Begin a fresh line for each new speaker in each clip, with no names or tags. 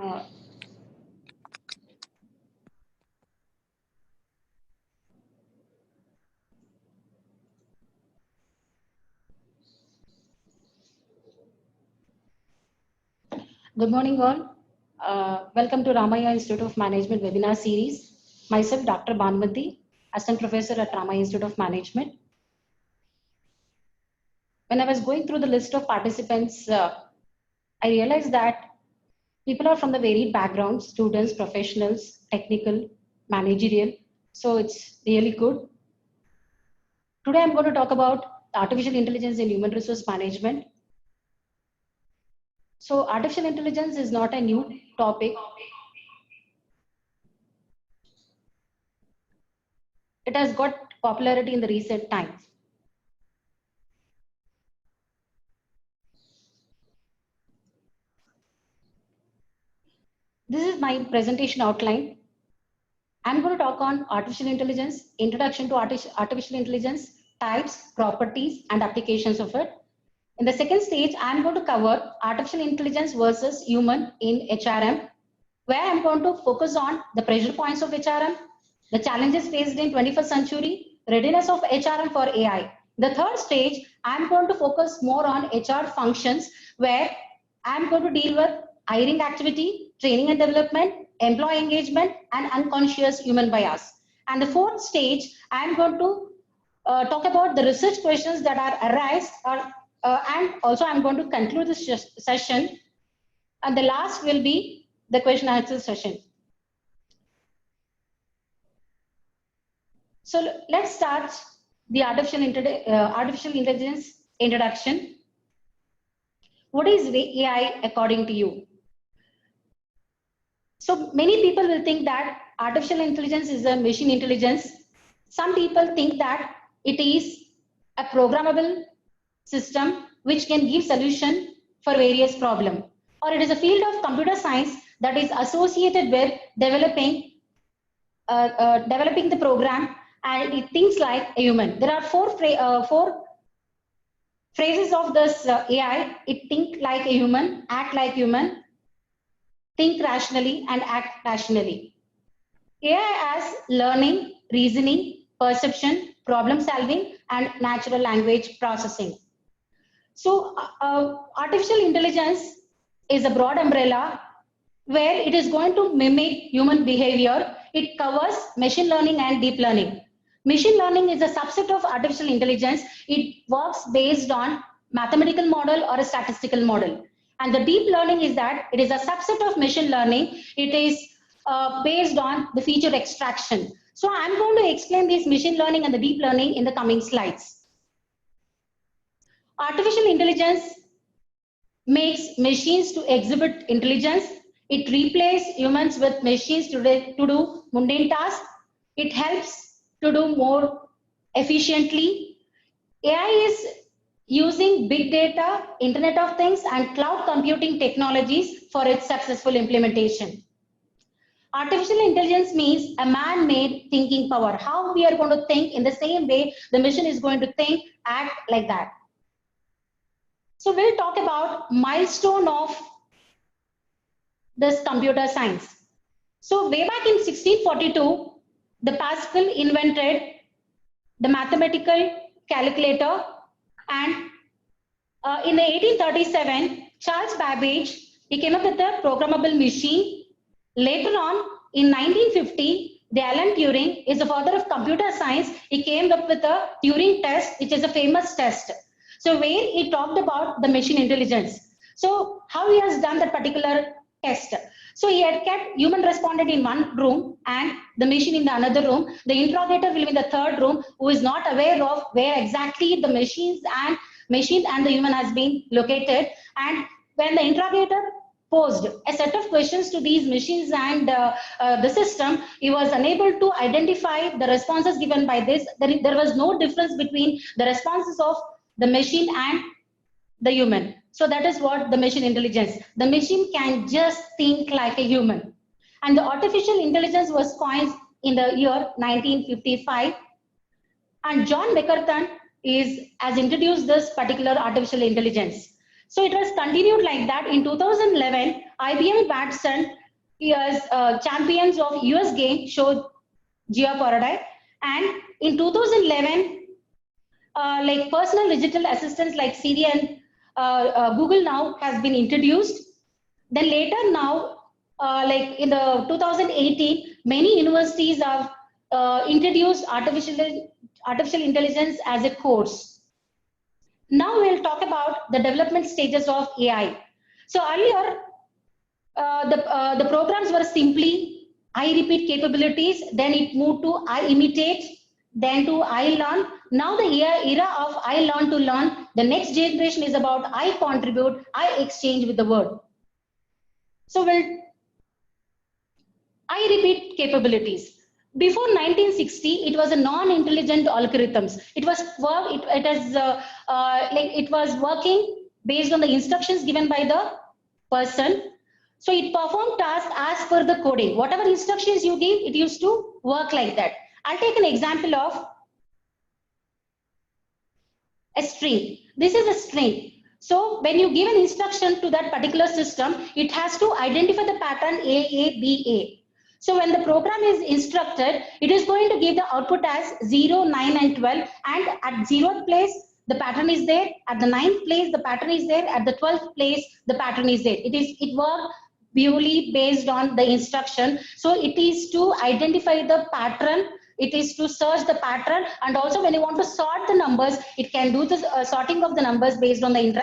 Uh, Good morning, all. Welcome to Ramaya Institute of Management webinar series. Myself, Dr. Bhanumati, Assistant Professor at Ramaya Institute of Management. When I was going through the list of participants, I realized that people are from the varied backgrounds, students, professionals, technical, managerial. So it's really good. Today, I'm going to talk about artificial intelligence in human resource management. So artificial intelligence is not a new topic. It has got popularity in the recent times. This is my presentation outline. I'm going to talk on artificial intelligence, introduction to artificial intelligence, types, properties, and applications of it. In the second stage, I'm going to cover artificial intelligence versus human in HRM, where I'm going to focus on the pressure points of HRM, the challenges faced in 21st century, readiness of HRM for AI. The third stage, I'm going to focus more on HR functions, where I'm going to deal with hiring activity, training and development, employee engagement, and unconscious human bias. And the fourth stage, I'm going to talk about the research questions that are arise, and also I'm going to conclude this session. And the last will be the question and answer session. So let's start the artificial intelligence introduction. What is AI according to you? So many people will think that artificial intelligence is a machine intelligence. Some people think that it is a programmable system which can give solution for various problems, or it is a field of computer science that is associated with developing the program, and it thinks like a human. There are four phrases of this AI. It think like a human, act like human, think rationally, and act rationally. AI has learning, reasoning, perception, problem solving, and natural language processing. So artificial intelligence is a broad umbrella where it is going to mimic human behavior. It covers machine learning and deep learning. Machine learning is a subset of artificial intelligence. It works based on mathematical model or a statistical model. And the deep learning is that it is a subset of machine learning. It is based on the feature extraction. So I'm going to explain this machine learning and the deep learning in the coming slides. Artificial intelligence makes machines to exhibit intelligence. It replaces humans with machines to do mundane tasks. It helps to do more efficiently. AI is using big data, Internet of Things, and cloud computing technologies for its successful implementation. Artificial intelligence means a man-made thinking power. How we are going to think in the same way the machine is going to think, act like that. So we'll talk about milestone of this computer science. So way back in 1642, the Pascal invented the mathematical calculator, and in 1837, Charles Babbage, he came up with the programmable machine. Later on, in 1950, the Alan Turing is the father of computer science. He came up with the Turing test, which is a famous test. So where he talked about the machine intelligence. So how he has done that particular test. So he had kept human respondent in one room and the machine in the another room. The interrogator will be in the third room, who is not aware of where exactly the machine and the human has been located. And when the interrogator posed a set of questions to these machines and the system, he was unable to identify the responses given by this. There was no difference between the responses of the machine and the human. So that is what the machine intelligence. The machine can just think like a human. And the artificial intelligence was coined in the year 1955. And John McCarthan has introduced this particular artificial intelligence. So it was continued like that. In 2011, IBM Watson, champions of US game showed Jeopardy, and in 2011, like personal digital assistants like Siri and Google now has been introduced. Then later now, like in the 2018, many universities have introduced artificial intelligence as a course. Now we'll talk about the development stages of AI. So earlier, the programs were simply I repeat capabilities, then it moved to I imitate, then to I learn. Now the era of I learn to learn, the next generation is about I contribute, I exchange with the world. So I repeat capabilities. Before 1960, it was a non-intelligent algorithms. It was it was working based on the instructions given by the person. So it performed tasks as per the coding. Whatever instructions you give, it used to work like that. I'll take an example of a string. This is a string. So when you give an instruction to that particular system, it has to identify the pattern A. So when the program is instructed, it is going to give the output as 0, 9, and 12. And at 0th place, the pattern is there. At the 9th place, the pattern is there. At the 12th place, the pattern is there. It works purely based on the instruction. So it is to identify the pattern. It is to search the pattern. And also when you want to sort the numbers, it can do the sorting of the numbers based on the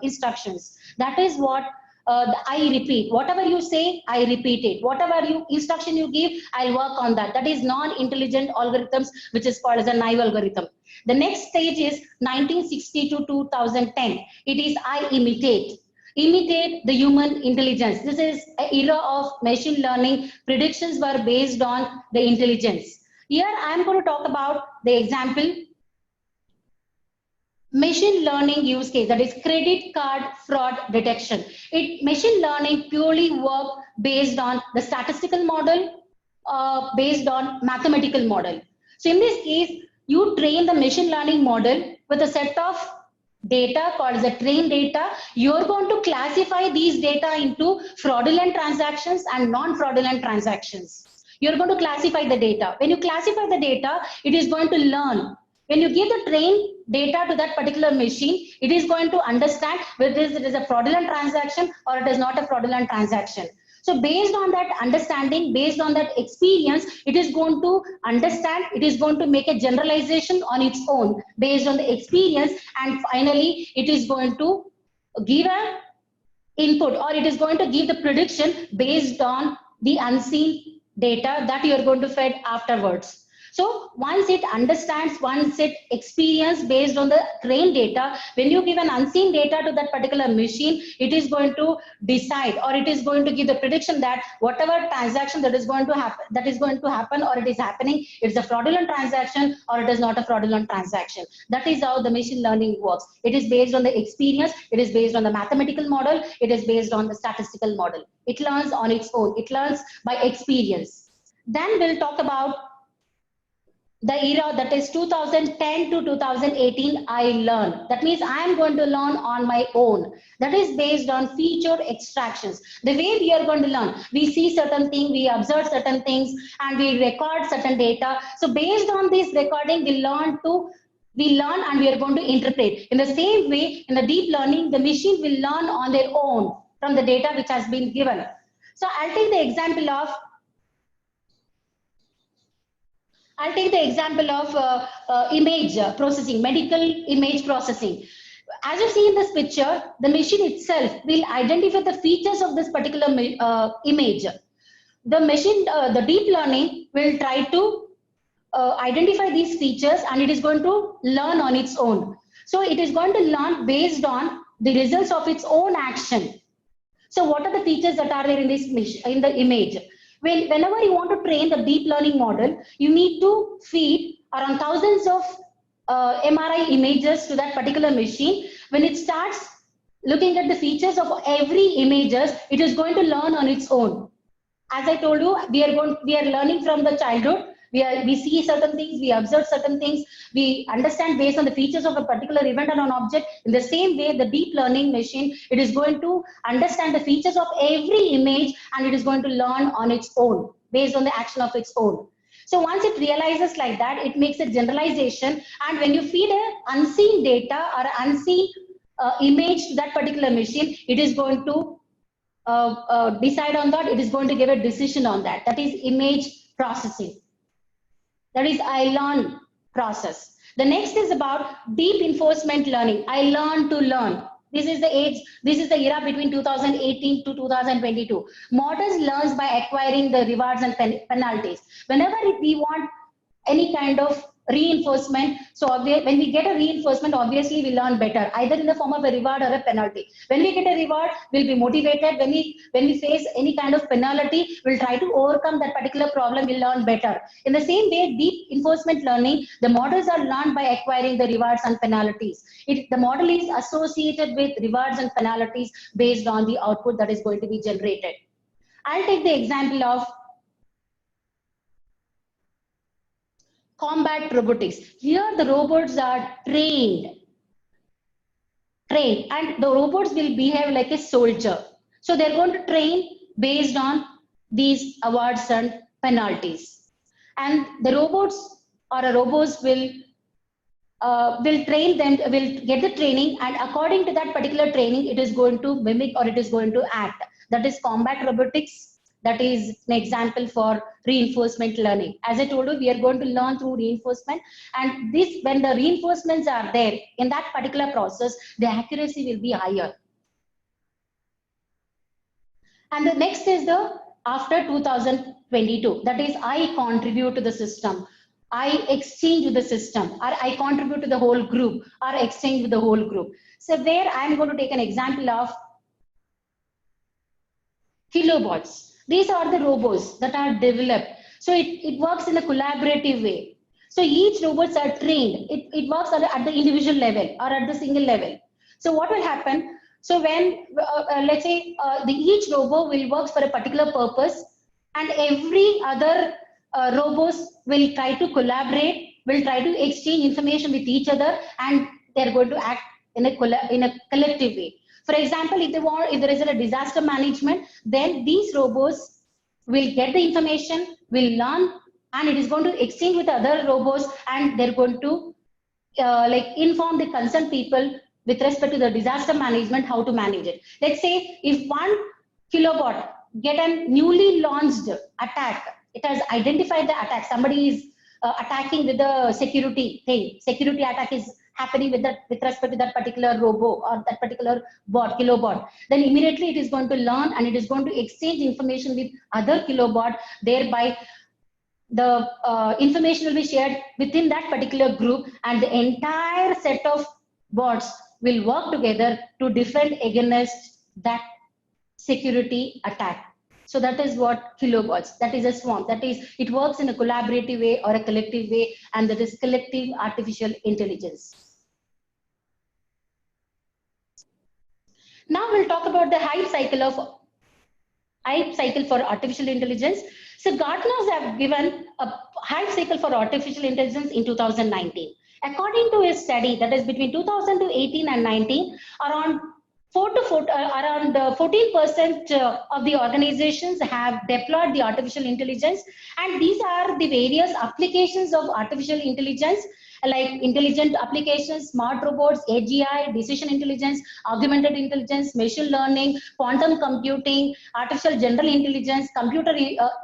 instructions. That is what I repeat. Whatever you say, I repeat it. Whatever instruction you give, I'll work on that. That is non-intelligent algorithms, which is called as a naive algorithm. The next stage is 1960 to 2010. It is I imitate. Imitate the human intelligence. This is an era of machine learning. Predictions were based on the intelligence. Here I am going to talk about the example machine learning use case, that is credit card fraud detection. Machine learning purely work based on the statistical model, based on mathematical model. So in this case, you train the machine learning model with a set of data called the trained data. You're going to classify these data into fraudulent transactions and non-fraudulent transactions. You're going to classify the data. When you classify the data, it is going to learn. When you give the trained data to that particular machine, it is going to understand whether it is a fraudulent transaction or it is not a fraudulent transaction. So based on that understanding, based on that experience, it is going to understand, it is going to make a generalization on its own based on the experience, and finally it is going to give an input, or it is going to give the prediction based on the unseen data that you are going to feed afterwards. So once it understands, once it experiences based on the trained data, when you give an unseen data to that particular machine, it is going to decide, or it is going to give the prediction that whatever transaction that is going to happen, or it is happening, it's a fraudulent transaction or it is not a fraudulent transaction. That is how the machine learning works. It is based on the experience, it is based on the mathematical model, it is based on the statistical model. It learns on its own, it learns by experience. Then we'll talk about the era that is 2010 to 2018, I learn. That means I am going to learn on my own. That is based on feature extractions. The way we are going to learn, we see certain things, we observe certain things, and we record certain data. So based on this recording, we learn and we are going to interpret. In the same way, in the deep learning, the machine will learn on their own from the data which has been given. So I'll take the example of image processing, medical image processing. As you see in this picture, the machine itself will identify the features of this particular image. The machine, the deep learning will try to identify these features, and it is going to learn on its own. So it is going to learn based on the results of its own action. So what are the features that are there in the image? Whenever you want to train the deep learning model, you need to feed around thousands of MRI images to that particular machine. When it starts looking at the features of every images, it is going to learn on its own. As I told you, we are learning from the childhood. We see certain things, we observe certain things, we understand based on the features of a particular event or an object. In the same way, the deep learning machine, it is going to understand the features of every image, and it is going to learn on its own, based on the action of its own. So once it realizes like that, it makes a generalization, and when you feed a unseen data or unseen image to that particular machine, it is going to decide on that, it is going to give a decision on that. That is image processing. That is I-learn process. The next is about deep enforcement learning. I learn to learn. This is the age, this is the era between 2018 to 2022. Models learns by acquiring the rewards and penalties. Whenever we want any kind of reinforcement, so when we get a reinforcement, obviously we learn better, either in the form of a reward or a penalty. When we get a reward, we'll be motivated. When we face any kind of penalty, we'll try to overcome that particular problem, we'll learn better. In the same way, deep enforcement learning, the models are learned by acquiring the rewards and penalties. The model is associated with rewards and penalties based on the output that is going to be generated. I'll take the example of combat robotics. Here the robots are trained, and the robots will behave like a soldier. So they're going to train based on these awards and penalties. And the robots will train them, will get the training, and according to that particular training, it is going to mimic or it is going to act. That is combat robotics. That is an example for reinforcement learning. As I told you, we are going to learn through reinforcement, and this, when the reinforcements are there in that particular process, the accuracy will be higher. And the next is the after 2022. That is, I contribute to the system. I exchange with the system, or I contribute to the whole group, or exchange with the whole group. So there I'm going to take an example of kilobots. These are the robots that are developed. So it works in a collaborative way. So each robots are trained. It works at the individual level or at the single level. So what will happen? So when, let's say, each robot will work for a particular purpose, and every other robots will try to collaborate, will try to exchange information with each other, and they're going to act in a collective way. For example, if there is a disaster management, then these robots will get the information, will learn, and it is going to exchange with other robots, and they're going to inform the concerned people with respect to the disaster management, how to manage it. Let's say if one kilobot get a newly launched attack, it has identified the attack, somebody is attacking with the security thing, security attack is happening with respect to that particular robo or that particular kilobot, then immediately it is going to learn, and it is going to exchange information with other kilobot, thereby the information will be shared within that particular group, and the entire set of bots will work together to defend against that security attack. So that is what kilobots, that is a swarm, that is, it works in a collaborative way or a collective way, and that is collective artificial intelligence. Now we'll talk about the hype cycle for artificial intelligence. So Gartners have given a hype cycle for artificial intelligence in 2019. According to a study, that is between 2018 and 19, around 14% of the organizations have deployed the artificial intelligence, and these are the various applications of artificial intelligence, like intelligent applications, smart robots, AGI, decision intelligence, augmented intelligence, machine learning, quantum computing, artificial general intelligence, computer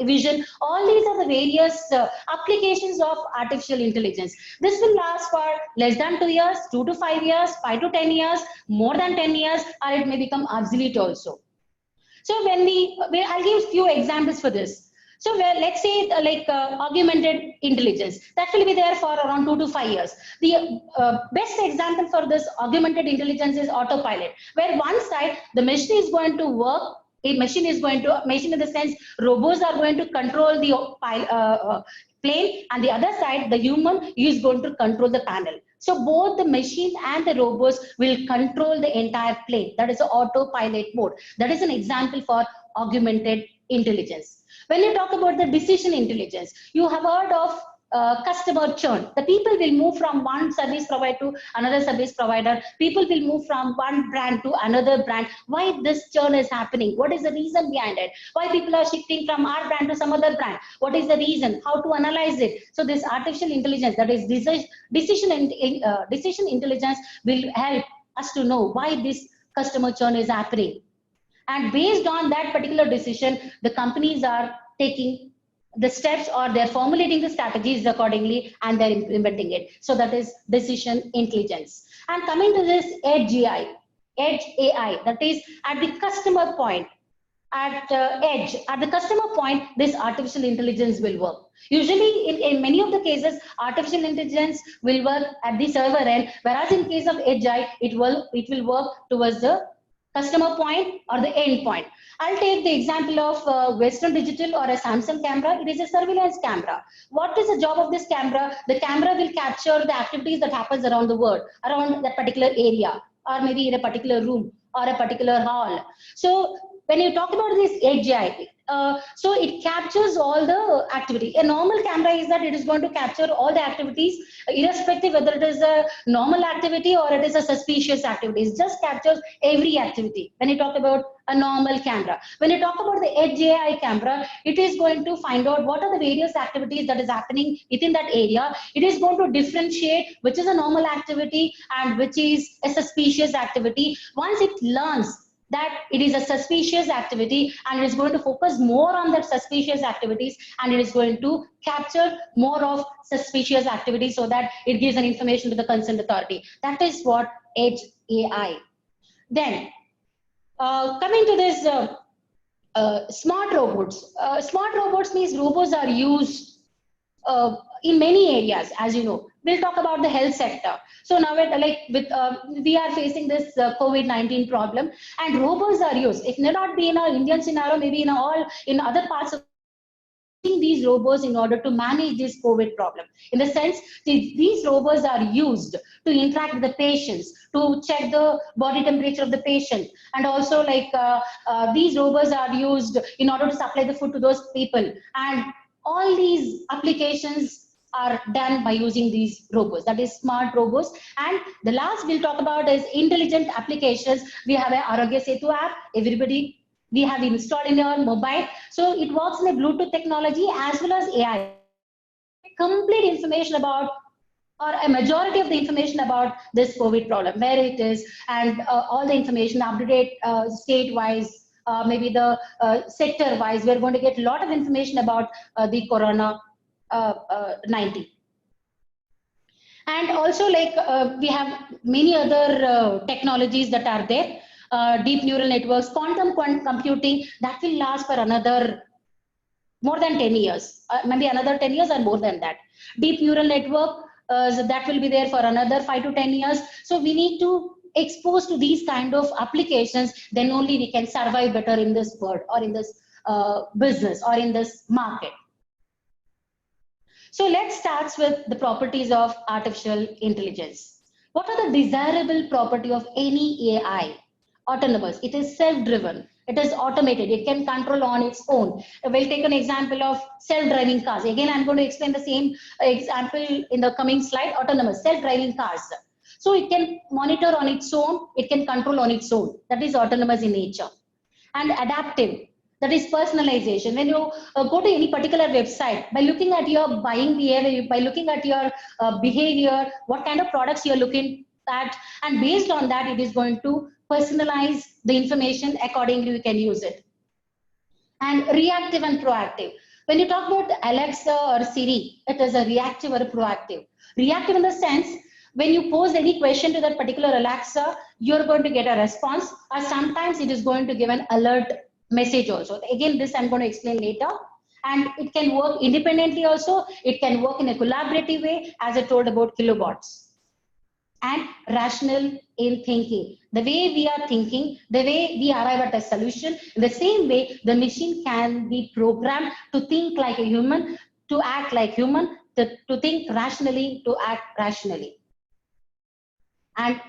vision. All these are the various applications of artificial intelligence. This will last for less than 2 years, 2 to 5 years, 5 to 10 years, more than 10 years, or it may become obsolete also. So when I'll give a few examples for this. So let's say augmented intelligence, that will be there for around 2 to 5 years. The best example for this augmented intelligence is autopilot, where one side the machine is going to work, machine in the sense robots are going to control the plane, and the other side the human is going to control the panel. So both the machine and the robots will control the entire plane. That is the autopilot mode. That is an example for augmented intelligence. When you talk about the decision intelligence, you have heard of customer churn. The people will move from one service provider to another service provider. People will move from one brand to another brand. Why this churn is happening? What is the reason behind it? Why people are shifting from our brand to some other brand? What is the reason? How to analyze it? So this artificial intelligence, that is decision intelligence, will help us to know why this customer churn is happening. And based on that particular decision, the companies are taking the steps, or they're formulating the strategies accordingly, and they're implementing it. So that is decision intelligence. And coming to this edge AI, that is at the customer point, at the customer point, this artificial intelligence will work. Usually in many of the cases, artificial intelligence will work at the server end, whereas in case of edge AI, it will work towards the customer point or the end point. I'll take the example of Western Digital or a Samsung camera. It is a surveillance camera. What is the job of this camera? The camera will capture the activities that happens around the world, around that particular area, or maybe in a particular room or a particular hall. So when you talk about this edge AI, so it captures all the activity. A normal camera is that it is going to capture all the activities, irrespective whether it is a normal activity or it is a suspicious activity. It just captures every activity. When you talk about a normal camera, when you talk about the edge AI camera, it is going to find out what are the various activities that is happening within that area. It is going to differentiate which is a normal activity and which is a suspicious activity. Once it learns that it is a suspicious activity, and it is going to focus more on that suspicious activities, and it is going to capture more of suspicious activities so that it gives an information to the concerned authority. That is what edge AI. Then coming to this smart robots. Smart robots means robots are used in many areas, as you know. We'll talk about the health sector. So now we are facing this COVID-19 problem, and robots are used. It may not be in our Indian scenario, maybe in other parts of these robots in order to manage this COVID problem. In the sense, these robots are used to interact with the patients, to check the body temperature of the patient, and also these robots are used in order to supply the food to those people. And all these applications are done by using these robots, that is smart robots. And the last we'll talk about is intelligent applications. We have a Arogya Setu app, everybody, we have installed in your mobile. So it works in a Bluetooth technology as well as AI. Complete information about, or a majority of the information about this COVID problem, where it is, and all the information up-to-date state-wise, maybe the sector-wise. We're going to get a lot of information about the Corona 19. And also we have many other technologies that are there. Deep neural networks, quantum computing, that will last for another more than 10 years, maybe another 10 years or more than that. Deep neural network, that will be there for another 5 to 10 years. So we need to expose to these kind of applications, then only we can survive better in this world, or in this business, or in this market. So let's start with the properties of artificial intelligence. What are the desirable property of any AI? Autonomous. It is self-driven. It is automated. It can control on its own. We'll take an example of self-driving cars. Again, I'm going to explain the same example in the coming slide. Autonomous, self-driving cars. So it can monitor on its own. It can control on its own. That is autonomous in nature. And adaptive. That is personalization. When you go to any particular website, by looking at your buying behavior, by looking at your behavior, what kind of products you're looking at, and based on that, it is going to personalize the information accordingly. You can use it. And reactive and proactive. When you talk about Alexa or Siri, it is a reactive or a proactive. Reactive in the sense, when you pose any question to that particular Alexa, you're going to get a response, or sometimes it is going to give an alert message also. Again, this I'm going to explain later. And it can work independently also. It can work in a collaborative way, as I told about Kilobots. And rational in thinking. The way we are thinking, the way we arrive at a solution, in the same way, the machine can be programmed to think like a human, to act like human, to think rationally, to act rationally. And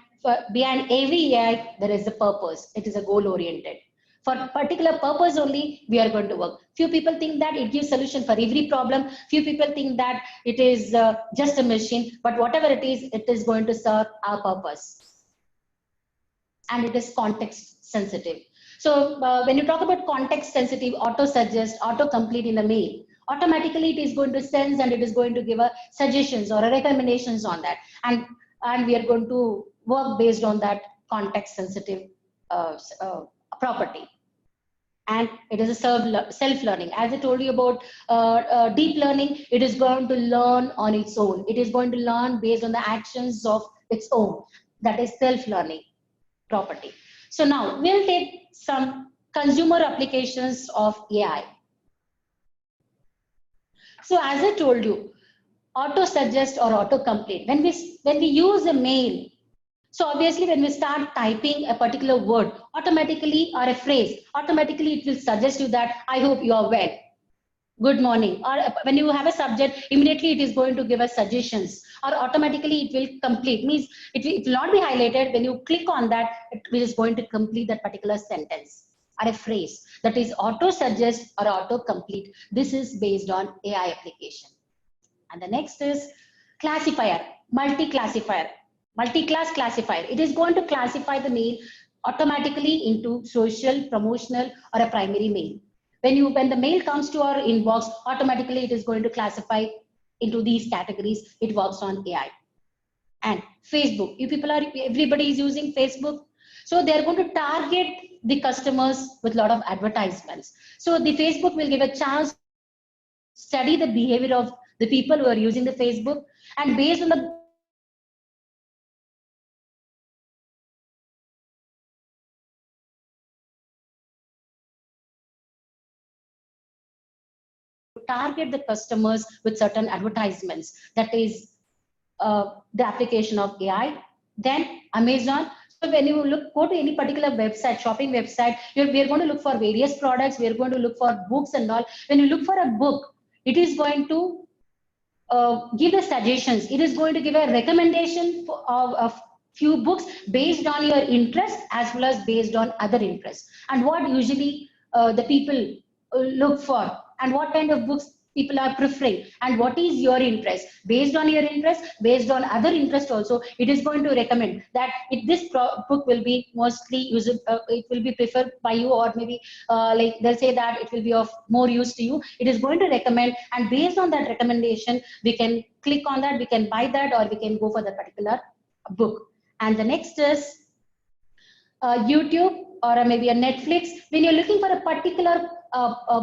behind every AI, there is a purpose. It is a goal-oriented. For particular purpose only, we are going to work. Few people think that it gives solution for every problem. Few people think that it is just a machine, but whatever it is going to serve our purpose. And it is context sensitive. So when you talk about context sensitive, auto suggest, auto complete in a mail, automatically it is going to sense and it is going to give a suggestions or a recommendations on that. And we are going to work based on that context sensitive property. And it is a self-learning. As I told you about deep learning, it is going to learn on its own. It is going to learn based on the actions of its own. That is self-learning property. So now we'll take some consumer applications of AI. So as I told you, auto suggest or auto complete. When we use a mail, so obviously when we start typing a particular word, automatically, or a phrase, automatically it will suggest you that I hope you are well, good morning. Or when you have a subject, immediately it is going to give us suggestions, or automatically it will complete. Means it will not be highlighted. When you click on that, it is going to complete that particular sentence or a phrase. That is auto suggest or auto complete. This is based on AI application. And the next is classifier, multi-classifier, multi-class classifier. It is going to classify the mail automatically into social, promotional, or a primary mail. When the mail comes to our inbox, automatically it is going to classify into these categories. It works on AI. And Facebook, everybody is using Facebook, so they're going to target the customers with a lot of advertisements. So the Facebook will give a chance to study the behavior of the people who are using the Facebook, and based on the target the customers with certain advertisements. That is the application of AI. Then Amazon. So when you go to any particular website, shopping website, we are going to look for various products. We are going to look for books and all. When you look for a book, it is going to give the suggestions. It is going to give a recommendation of few books based on your interest as well as based on other interests, and what usually the people look for, and what kind of books people are preferring, and what is your interest. Based on your interest, based on other interest also, it is going to recommend that this book will be mostly used, it will be preferred by you, or maybe like they'll say that it will be of more use to you. It is going to recommend, and based on that recommendation, we can click on that, we can buy that, or we can go for that particular book. And the next is YouTube or maybe a Netflix. When you're looking for a particular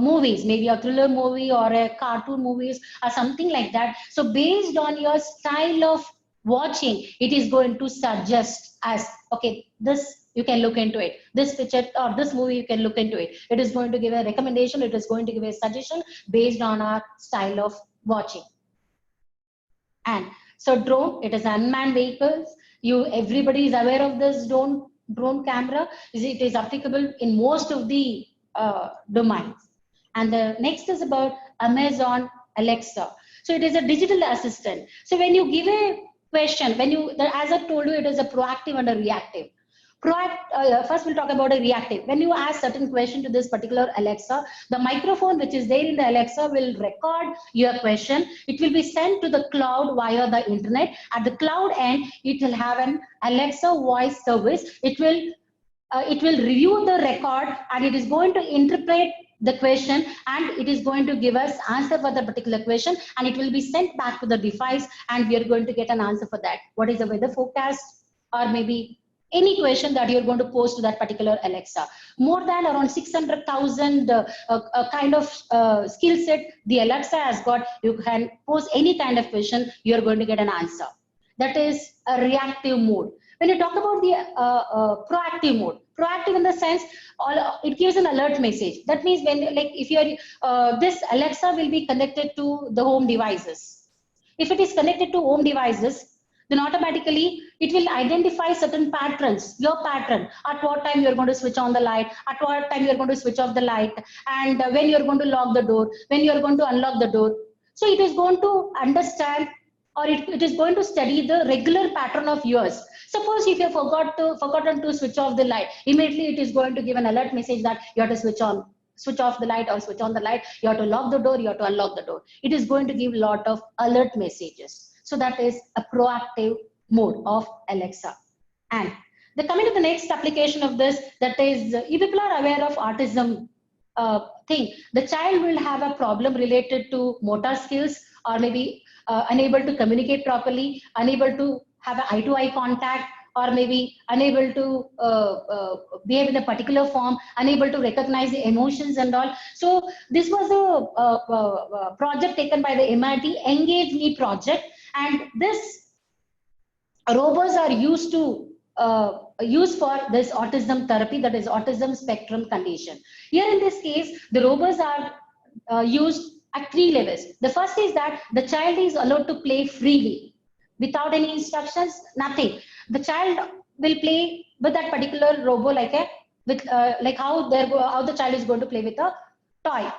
movies, maybe a thriller movie or a cartoon movies or something like that. So based on your style of watching, it is going to suggest as, okay, this you can look into it. This picture or this movie, you can look into it. It is going to give a recommendation. It is going to give a suggestion based on our style of watching. And so drone, it is unmanned vehicles. Everybody is aware of this drone camera. It is applicable in most of the domains. And the next is about Amazon Alexa. So it is a digital assistant. So when you give a question, as I told you, it is a proactive and a reactive. First we'll talk about a reactive. When you ask certain question to this particular Alexa, the microphone which is there in the Alexa will record your question. It will be sent to the cloud via the internet. At the cloud end, it will have an Alexa voice service. It will review the record, and it is going to interpret the question, and it is going to give us answer for the particular question, and it will be sent back to the device, and we are going to get an answer for that. What is the weather forecast, or maybe any question that you're going to pose to that particular Alexa. More than around 600,000 kind of skill set the Alexa has got. You can pose any kind of question, you're going to get an answer. That is a reactive mode. When you talk about the proactive mode, proactive in the sense, it gives an alert message. That means when, like, if you're this Alexa will be connected to the home devices. If it is connected to home devices, then automatically it will identify certain patterns, your pattern, at what time you're going to switch on the light, at what time you're going to switch off the light, and when you're going to lock the door, when you're going to unlock the door. So it is going to understand or it is going to study the regular pattern of yours. Suppose if you forgotten to switch off the light, immediately it is going to give an alert message that you have to switch off the light or switch on the light, you have to lock the door, you have to unlock the door. It is going to give a lot of alert messages. So that is a proactive mode of Alexa. And coming to the next application of this, that is, if people are aware of autism thing, the child will have a problem related to motor skills, or maybe unable to communicate properly, unable to have an eye-to-eye contact, or maybe unable to behave in a particular form, unable to recognize the emotions and all. So this was a project taken by the MIT Engage Me project, and this robots are used to used for this autism therapy, that is autism spectrum condition. Here in this case, the robots are used at 3 levels. The first is that the child is allowed to play freely without any instructions, nothing. The child will play with that particular robot like how the child is going to play with a toy.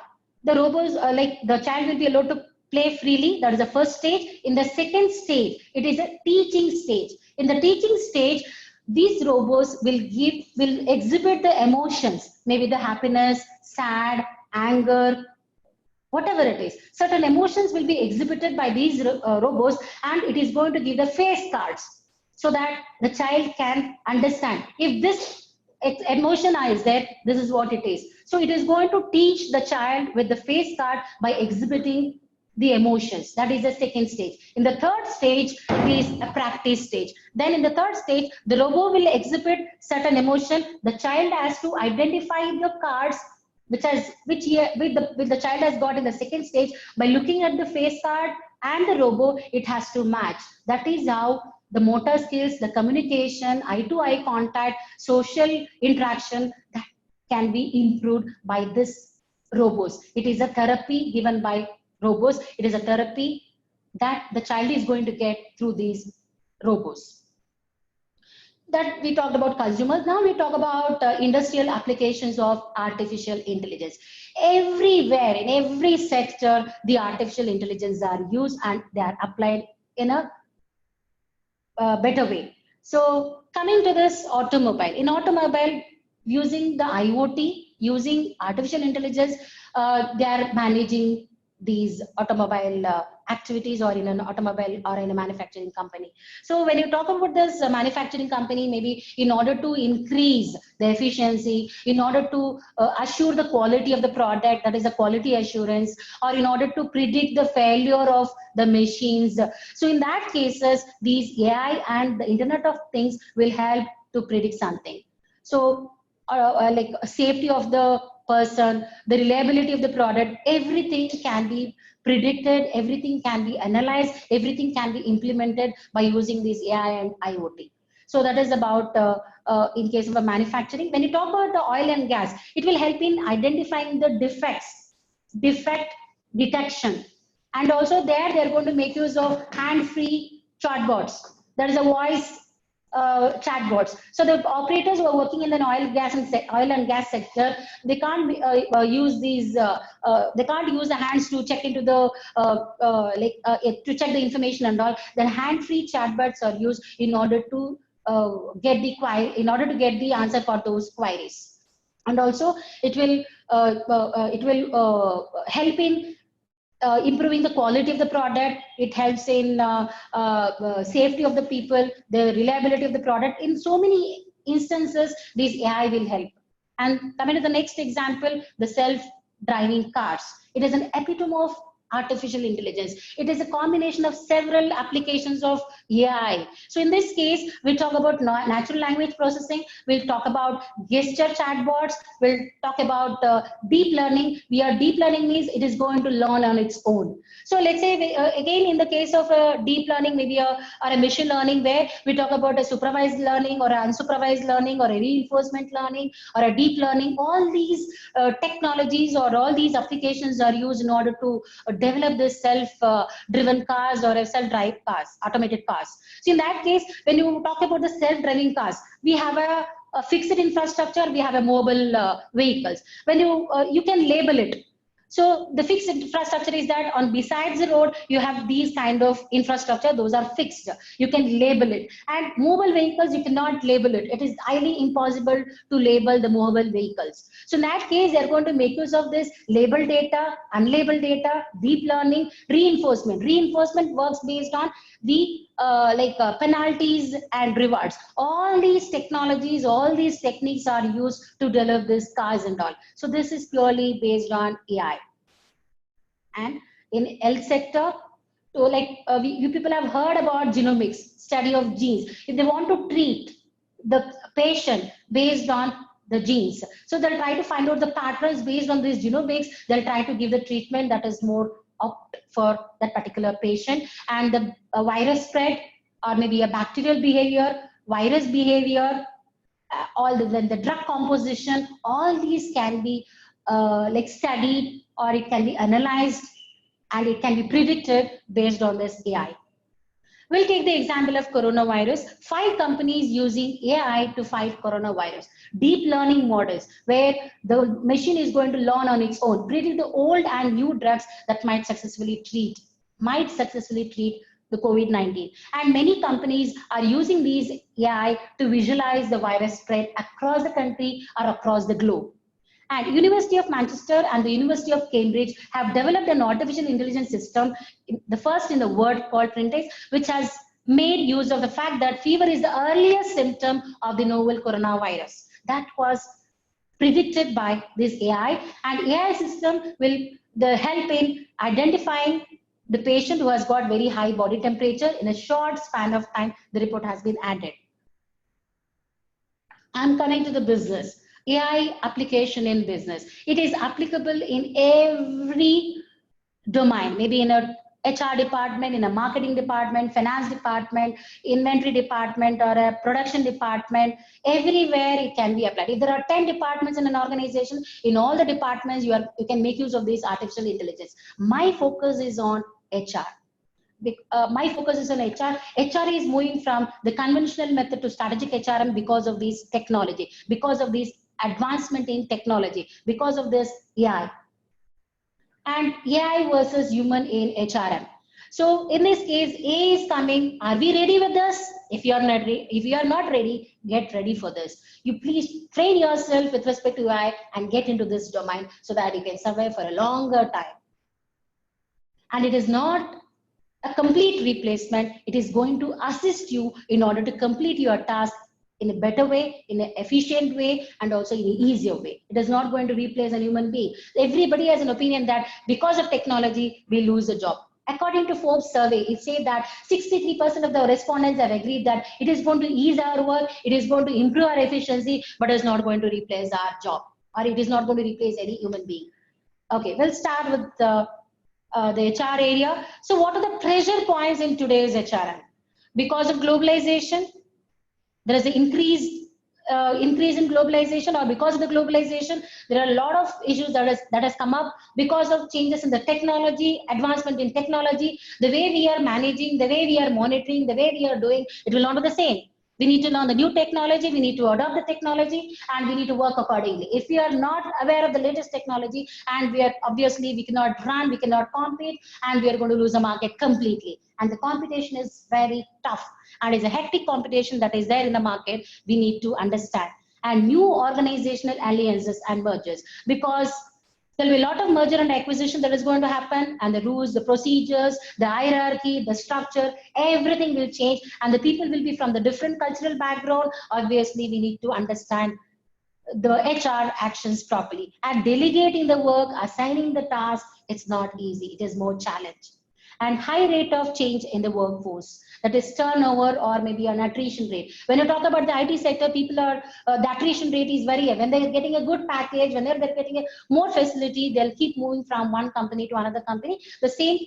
The robots the child will be allowed to play freely. That is the first stage. In the second stage, it is a teaching stage. In the teaching stage, these robots will exhibit the emotions, maybe the happiness, sad, anger, whatever it is. Certain emotions will be exhibited by these robots, and it is going to give the face cards so that the child can understand. If this emotion is there, this is what it is. So it is going to teach the child with the face card by exhibiting the emotions. That is the second stage. In the third stage, it is a practice stage. Then in the third stage, the robot will exhibit certain emotion. The child has to identify the cards which the child has got in the second stage. By looking at the face card and the robot, it has to match. That is how the motor skills, the communication, eye-to-eye contact, social interaction, that can be improved by this robots. It is a therapy given by robots. It is a therapy that the child is going to get through these robots. That we talked about consumers. Now we talk about industrial applications of artificial intelligence. Everywhere, in every sector, the artificial intelligence are used and they are applied in a better way. So coming to this automobile. In automobile, using the IoT, using artificial intelligence, they are managing these automobile activities, or in an automobile or in a manufacturing company. So when you talk about this manufacturing company, maybe in order to increase the efficiency, in order to assure the quality of the product, that is the quality assurance, or in order to predict the failure of the machines. So in that cases, these AI and the Internet of Things will help to predict something. So like safety of the person, the reliability of the product, everything can be predicted, everything can be analyzed, everything can be implemented by using this AI and IoT. So that is about in case of a manufacturing. When you talk about the oil and gas, it will help in identifying the defect detection. And also there, they're going to make use of hand-free chatbots. There is a voice chatbots. So the operators who are working in the oil and gas sector, they can't use these. They can't use the hands to check into the to check the information and all. Then hand-free chatbots are used in order to get the answer for those queries. And also it will help in improving the quality of the product. It helps in safety of the people, the reliability of the product. In so many instances, this AI will help. And coming to the next example, the self-driving cars. It is an epitome of artificial intelligence. It is a combination of several applications of AI. So in this case, we'll talk about natural language processing. We'll talk about gesture chatbots. We'll talk about deep learning. Deep learning means it is going to learn on its own. So let's say, again, in the case of deep learning, maybe or a machine learning, where we talk about a supervised learning or unsupervised learning or a reinforcement learning or a deep learning. All these technologies or all these applications are used in order to develop this self-driven cars or self-drive cars, automated cars. So in that case, when you talk about the self-driving cars, we have a fixed infrastructure, we have a mobile vehicles. When you can label it, So the fixed infrastructure is that on besides the road, you have these kind of infrastructure. Those are fixed. You can label it. And mobile vehicles, you cannot label it. It is highly impossible to label the mobile vehicles. So in that case, they're going to make use of this labeled data, unlabeled data, deep learning, reinforcement. Reinforcement works based on the penalties and rewards. All these technologies, all these techniques are used to develop these cars and all. So this is purely based on AI. And in health sector, so you people have heard about genomics, study of genes. If they want to treat the patient based on the genes, so they'll try to find out the patterns based on these genomics. They'll try to give the treatment that is more opt for that particular patient. And the virus spread, or maybe a bacterial behavior, virus behavior, all the drug composition, all these can be studied, or it can be analyzed, and it can be predicted based on this AI. We'll take the example of coronavirus. 5 companies using AI to fight coronavirus. Deep learning models, where the machine is going to learn on its own, predict the old and new drugs that might successfully treat the COVID-19. And many companies are using these AI to visualize the virus spread across the country or across the globe. And University of Manchester and the University of Cambridge have developed an artificial intelligence system, the first in the world, called Printex, which has made use of the fact that fever is the earliest symptom of the novel coronavirus. That was predicted by this AI, and AI system will help in identifying the patient who has got very high body temperature. In a short span of time, the report has been added. I'm coming to the business. AI application in business. It is applicable in every domain, maybe in a HR department, in a marketing department, finance department, inventory department, or a production department. Everywhere it can be applied. If there are 10 departments in an organization, in all the departments you can make use of this artificial intelligence. My focus is on HR. My focus is on HR. HR is moving from the conventional method to strategic HRM because of this technology, because of this advancement in technology, because of this AI. And AI versus human in HRM. So in this case, AI is coming. Are we ready with this? If you are not ready, get ready for this. You please train yourself with respect to AI and get into this domain so that you can survive for a longer time. And it is not a complete replacement. It is going to assist you in order to complete your task in a better way, in an efficient way, and also in an easier way. It is not going to replace a human being. Everybody has an opinion that because of technology, we lose a job. According to Forbes survey, it said that 63% of the respondents have agreed that it is going to ease our work, it is going to improve our efficiency, but is not going to replace our job, or it is not going to replace any human being. Okay, we'll start with the HR area. So what are the pressure points in today's HRM? Because of globalization, there is an increase in globalization, or because of the globalization, there are a lot of issues that has come up because of changes in the technology, advancement in technology. The way we are managing, the way we are monitoring, the way we are doing, it will not be the same. We need to learn the new technology, we need to adopt the technology, and we need to work accordingly. If we are not aware of the latest technology, and we cannot run, we cannot compete, and we are going to lose the market completely. And the competition is very tough, and it's a hectic competition that is there in the market. We need to understand. And new organizational alliances and mergers, because there'll be a lot of merger and acquisition that is going to happen, and the rules, the procedures, the hierarchy, the structure, everything will change, and the people will be from the different cultural background. Obviously, we need to understand the HR actions properly. And delegating the work, assigning the task, it's not easy. It is more challenge. And high rate of change in the workforce, that is turnover or maybe an attrition rate. When you talk about the IT sector, people are, the attrition rate is very high. When they're getting a good package, when they're getting a more facility, they'll keep moving from one company to another company. The same,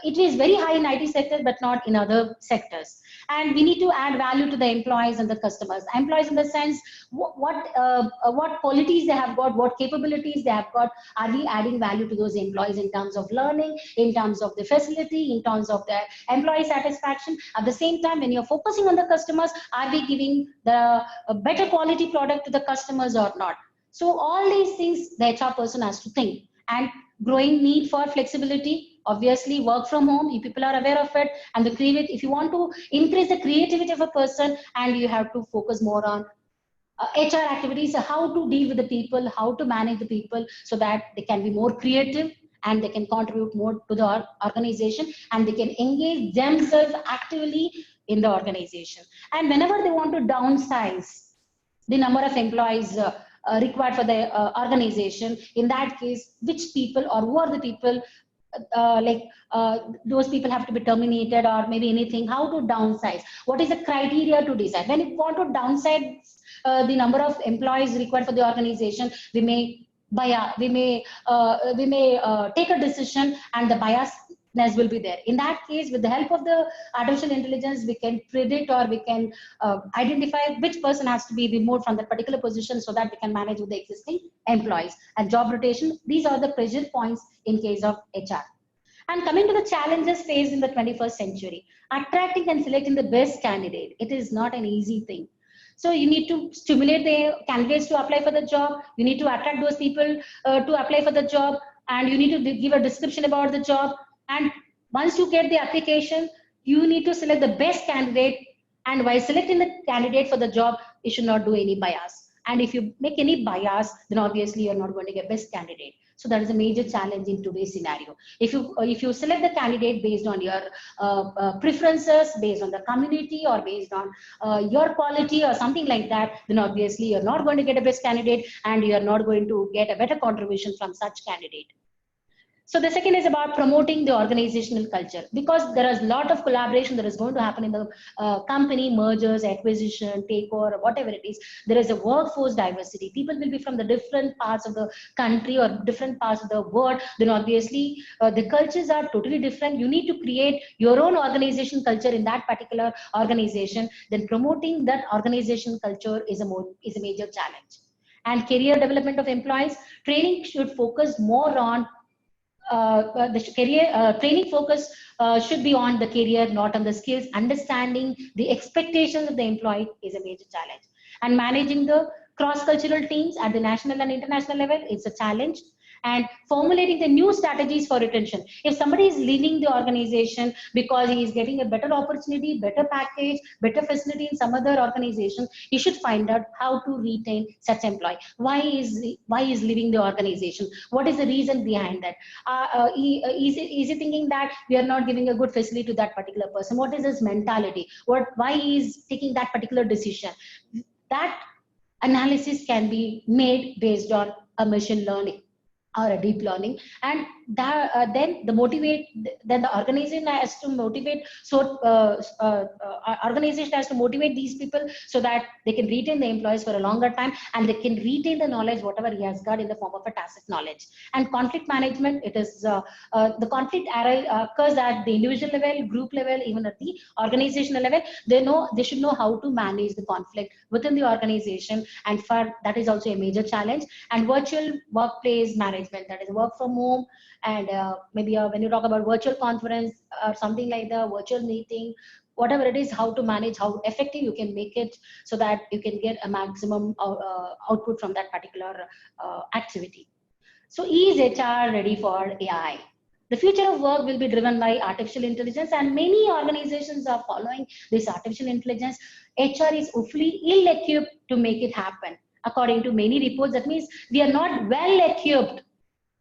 it is very high in IT sector, but not in other sectors. And we need to add value to the employees and the customers. Employees in the sense, what qualities they have got, what capabilities they have got. Are we adding value to those employees in terms of learning, in terms of the facility, in terms of their employee satisfaction? At the same time, when you're focusing on the customers, are we giving the better quality product to the customers or not? So all these things the HR person has to think. and growing need for flexibility. Obviously, work from home, if people are aware of it, and the create, if you want to increase the creativity of a person, and you have to focus more on HR activities, how to deal with the people, how to manage the people so that they can be more creative and they can contribute more to the organization and they can engage themselves actively in the organization. And whenever they want to downsize the number of employees required for the organization, in that case, which people or who are the people those people have to be terminated or maybe anything, how to downsize, what is the criteria to decide. When you want to downsize the number of employees required for the organization, we may take a decision and the biasness will be there. In that case, with the help of the artificial intelligence, we can predict or we can identify which person has to be removed from that particular position so that we can manage with the existing employees. And job rotation, these are the pressure points in case of HR. And coming to the challenges faced in the 21st century, attracting and selecting the best candidate, it is not an easy thing. So you need to stimulate the candidates to apply for the job. You need to attract those people to apply for the job, and you need to give a description about the job. And once you get the application, you need to select the best candidate. And while selecting the candidate for the job, you should not do any bias. And if you make any bias, then obviously you're not going to get best candidate. So that is a major challenge in today's scenario. If you select the candidate based on your preferences, based on the community, or based on your quality or something like that, then obviously you're not going to get a best candidate and you're not going to get a better contribution from such candidate. So the second is about promoting the organizational culture, because there is a lot of collaboration that is going to happen in the company, mergers, acquisition, takeover, whatever it is. There is a workforce diversity. People will be from the different parts of the country or different parts of the world. Then obviously the cultures are totally different. You need to create your own organization culture in that particular organization. Then promoting that organization culture is a major challenge. And career development of employees, training should focus more on the career training focus should be on the career, not on the skills. Understanding the expectations of the employee is a major challenge. And managing the cross-cultural teams at the national and international level is a challenge. And formulating the new strategies for retention. If somebody is leaving the organization because he is getting a better opportunity, better package, better facility in some other organization, you should find out how to retain such employee. Why is leaving the organization? What is the reason behind that? Is he thinking that we are not giving a good facility to that particular person? What is his mentality? Why he is taking that particular decision? That analysis can be made based on a machine learning or a deep learning, and then the organization has to motivate. So organization has to motivate these people so that they can retain the employees for a longer time and they can retain the knowledge whatever he has got in the form of a tacit knowledge. And conflict management, it is the conflict occurs at the individual level, group level, even at the organizational level. They should know how to manage the conflict within the organization, and for that is also a major challenge. And virtual workplace management, that is work from home, and maybe when you talk about virtual conference or something like the virtual meeting, whatever it is, how to manage, how effective you can make it so that you can get a maximum output from that particular activity. So is HR ready for AI? The future of work will be driven by artificial intelligence, and many organizations are following this artificial intelligence. HR is hopefully ill-equipped to make it happen. According to many reports, that means we are not well equipped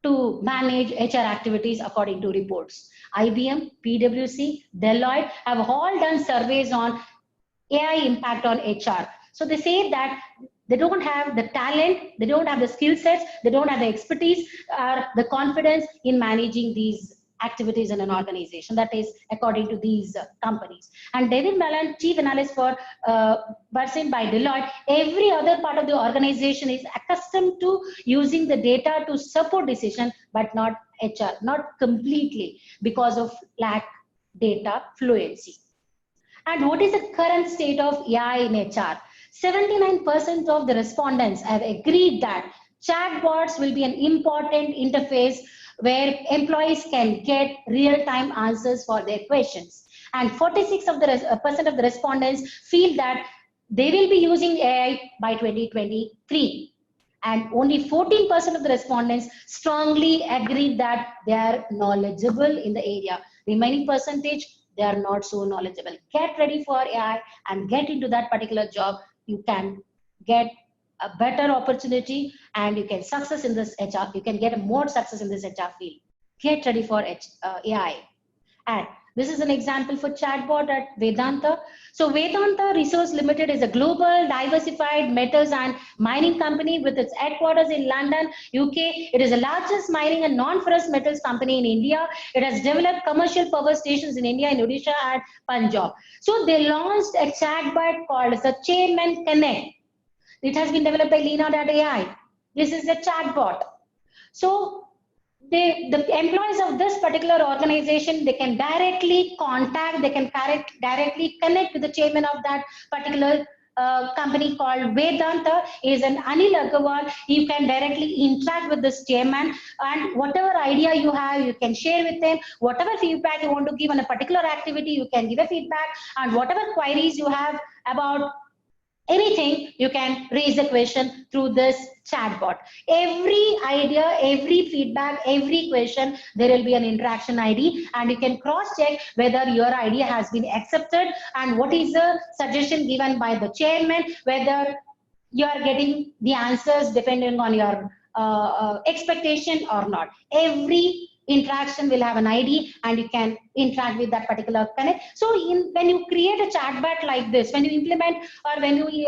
to manage HR activities according to reports. IBM, PwC, Deloitte have all done surveys on AI impact on HR. So they say that they don't have the talent, they don't have the skill sets, they don't have the expertise or the confidence in managing these activities in an organization. That is according to these companies. And David Malan, chief analyst for Burson by Deloitte, every other part of the organization is accustomed to using the data to support decision, but not HR, not completely, because of lack data fluency. And what is the current state of AI in HR? 79% of the respondents have agreed that chatbots will be an important interface where employees can get real-time answers for their questions. And 46% of the respondents feel that they will be using AI by 2023. and only 14% of the respondents strongly agreed that they are knowledgeable in the area. Remaining percentage, they are not so knowledgeable. Get ready for AI and get into that particular job. You can get a better opportunity and you can success in this HR. You can get more success in this HR field. Get ready for AI. And this is an example for chatbot at Vedanta. So Vedanta Resource Limited is a global diversified metals and mining company with its headquarters in London, UK. It is the largest mining and non-ferrous metals company in India. It has developed commercial power stations in India, in Odisha and Punjab. So they launched a chatbot called the Chairman Connect. It has been developed by Lena.ai. This is a chatbot. So the employees of this particular organization, they can directly contact, they can directly connect with the chairman of that particular company called Vedanta, is an Anil Agarwal. You can directly interact with this chairman, and whatever idea you have, you can share with them. Whatever feedback you want to give on a particular activity, you can give a feedback, and whatever queries you have about anything, you can raise a question through this chatbot. Every idea, every feedback, every question, there will be an interaction ID, and you can cross check whether your idea has been accepted and what is the suggestion given by the chairman, whether you are getting the answers depending on your expectation or not. Every interaction will have an ID and you can interact with that particular connect. So when you create a chatbot like this, when you implement or when you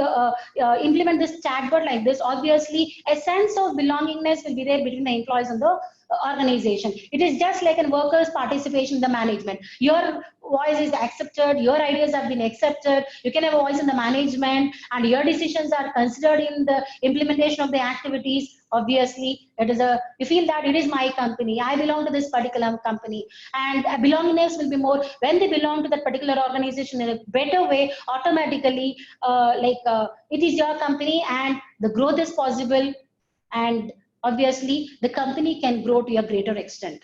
implement this chatbot like this, obviously a sense of belongingness will be there between the employees and the organization. It is just like a workers' participation in the management. Your voice is accepted, your ideas have been accepted, you can have a voice in the management and your decisions are considered in the implementation of the activities. Obviously, you feel that it is my company, I belong to this particular company, and belongingness will be more when they belong to that particular organization in a better way. Automatically, it is your company and the growth is possible, and obviously the company can grow to a greater extent.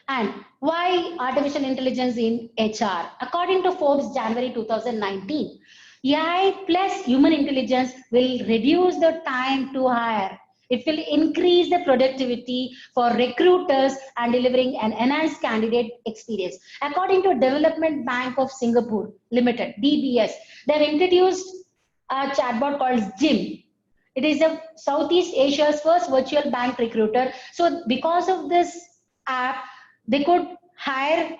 And why artificial intelligence in HR? According to Forbes January 2019, AI plus human intelligence will reduce the time to hire. It will increase the productivity for recruiters and delivering an enhanced candidate experience. According to Development Bank of Singapore Limited, DBS, they have introduced a chatbot called Jim. It is a Southeast Asia's first virtual bank recruiter. So because of this app, they could hire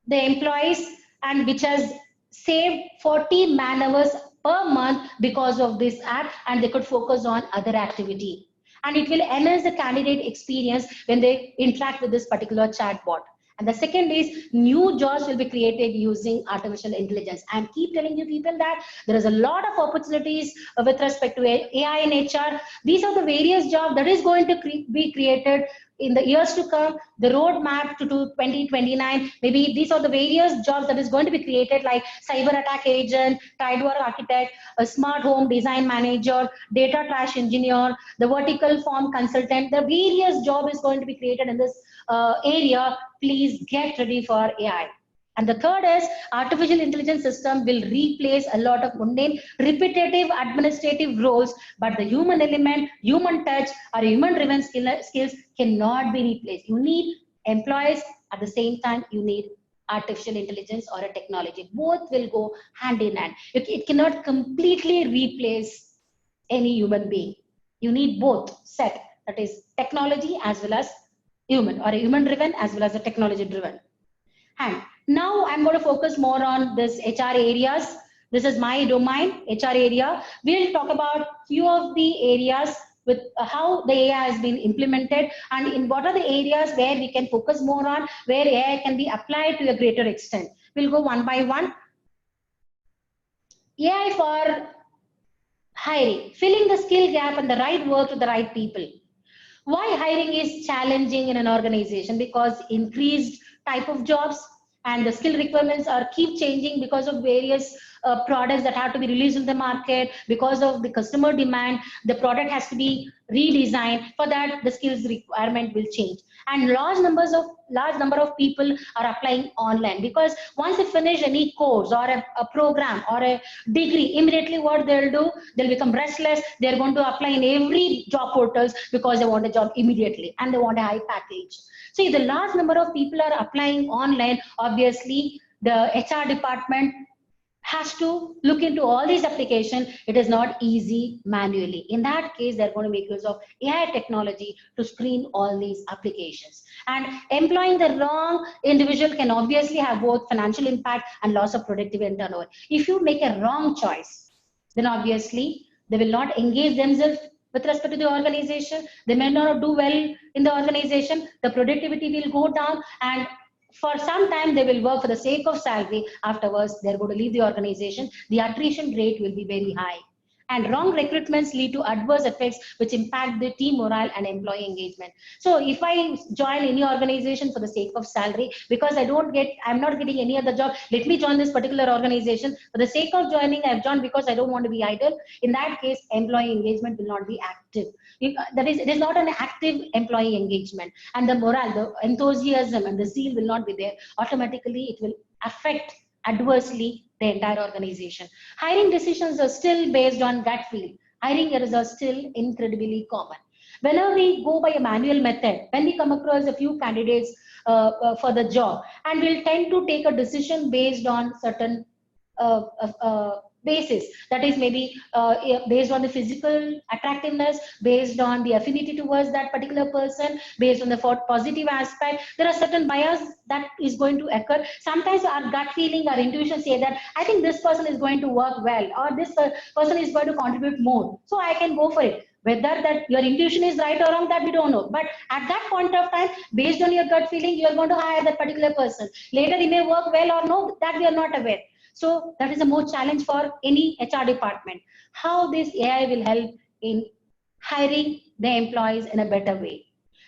the employees, and which has saved 40 man hours per month because of this app, and they could focus on other activity. And it will enhance the candidate experience when they interact with this particular chatbot. And the second is new jobs will be created using artificial intelligence. And keep telling you people that there is a lot of opportunities with respect to AI and HR. These are the various jobs that is going to be created in the years to come. The roadmap to 2029, maybe these are the various jobs that is going to be created, like cyber attack agent, tideware architect, a smart home design manager, data trash engineer, the vertical form consultant. The various job is going to be created in this area. Please get ready for AI. And the third is artificial intelligence system will replace a lot of mundane, repetitive administrative roles, but the human element, human touch, or human-driven skills cannot be replaced. You need employees, at the same time you need artificial intelligence or a technology. Both will go hand in hand. It cannot completely replace any human being. You need both set, that is technology as well as human, or a human-driven as well as a technology-driven. And now I'm going to focus more on this HR areas. This is my domain, HR area. We'll talk about few of the areas with how the AI has been implemented, and in what are the areas where we can focus more on, where AI can be applied to a greater extent. We'll go one by one. AI for hiring, filling the skill gap and the right work to the right people. Why hiring is challenging in an organization? Because increased type of jobs and the skill requirements are keep changing because of various products that have to be released in the market. Because of the customer demand, the product has to be redesign. For that, the skills requirement will change, and large number of people are applying online, because once they finish any course or a program or a degree, immediately what they'll do, they'll become restless. They're going to apply in every job portals because they want a job immediately and they want a high package. So if the large number of people are applying online, obviously the HR department has to look into all these applications. It is not easy manually. In that case, they're going to make use of AI technology to screen all these applications. And employing the wrong individual can obviously have both financial impact and loss of productivity and turnover. If you make a wrong choice, then obviously they will not engage themselves with respect to the organization. They may not do well in the organization. The productivity will go down, and for some time they will work for the sake of salary. Afterwards they're going to leave the organization. The attrition rate will be very high, and wrong recruitments lead to adverse effects which impact the team morale and employee engagement. So if I join any organization for the sake of salary, because I'm not getting any other job, let me join this particular organization for the sake of joining. I've joined because I don't want to be idle. In that case, employee engagement will not be active. It is not an active employee engagement, and the morale, the enthusiasm and the zeal will not be there. Automatically it will affect adversely the entire organization. Hiring decisions are still based on gut feel. Hiring errors are still incredibly common. Whenever we go by a manual method, when we come across a few candidates for the job, and we'll tend to take a decision based on certain uh, basis, that is maybe based on the physical attractiveness, based on the affinity towards that particular person, based on the positive aspect. There are certain bias that is going to occur. Sometimes our gut feeling, our intuition say that I think this person is going to work well, or this person is going to contribute more, so I can go for it. Whether that your intuition is right or wrong, that we don't know, but at that point of time, based on your gut feeling, you are going to hire that particular person. Later he may work well or no, that we are not aware. So that is a more challenge for any HR department. How this AI will help in hiring the employees in a better way.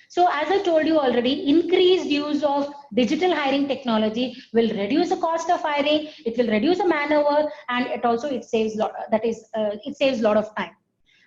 So as I told you already, increased use of digital hiring technology will reduce the cost of hiring. It will reduce the manpower, and it saves it saves a lot of time.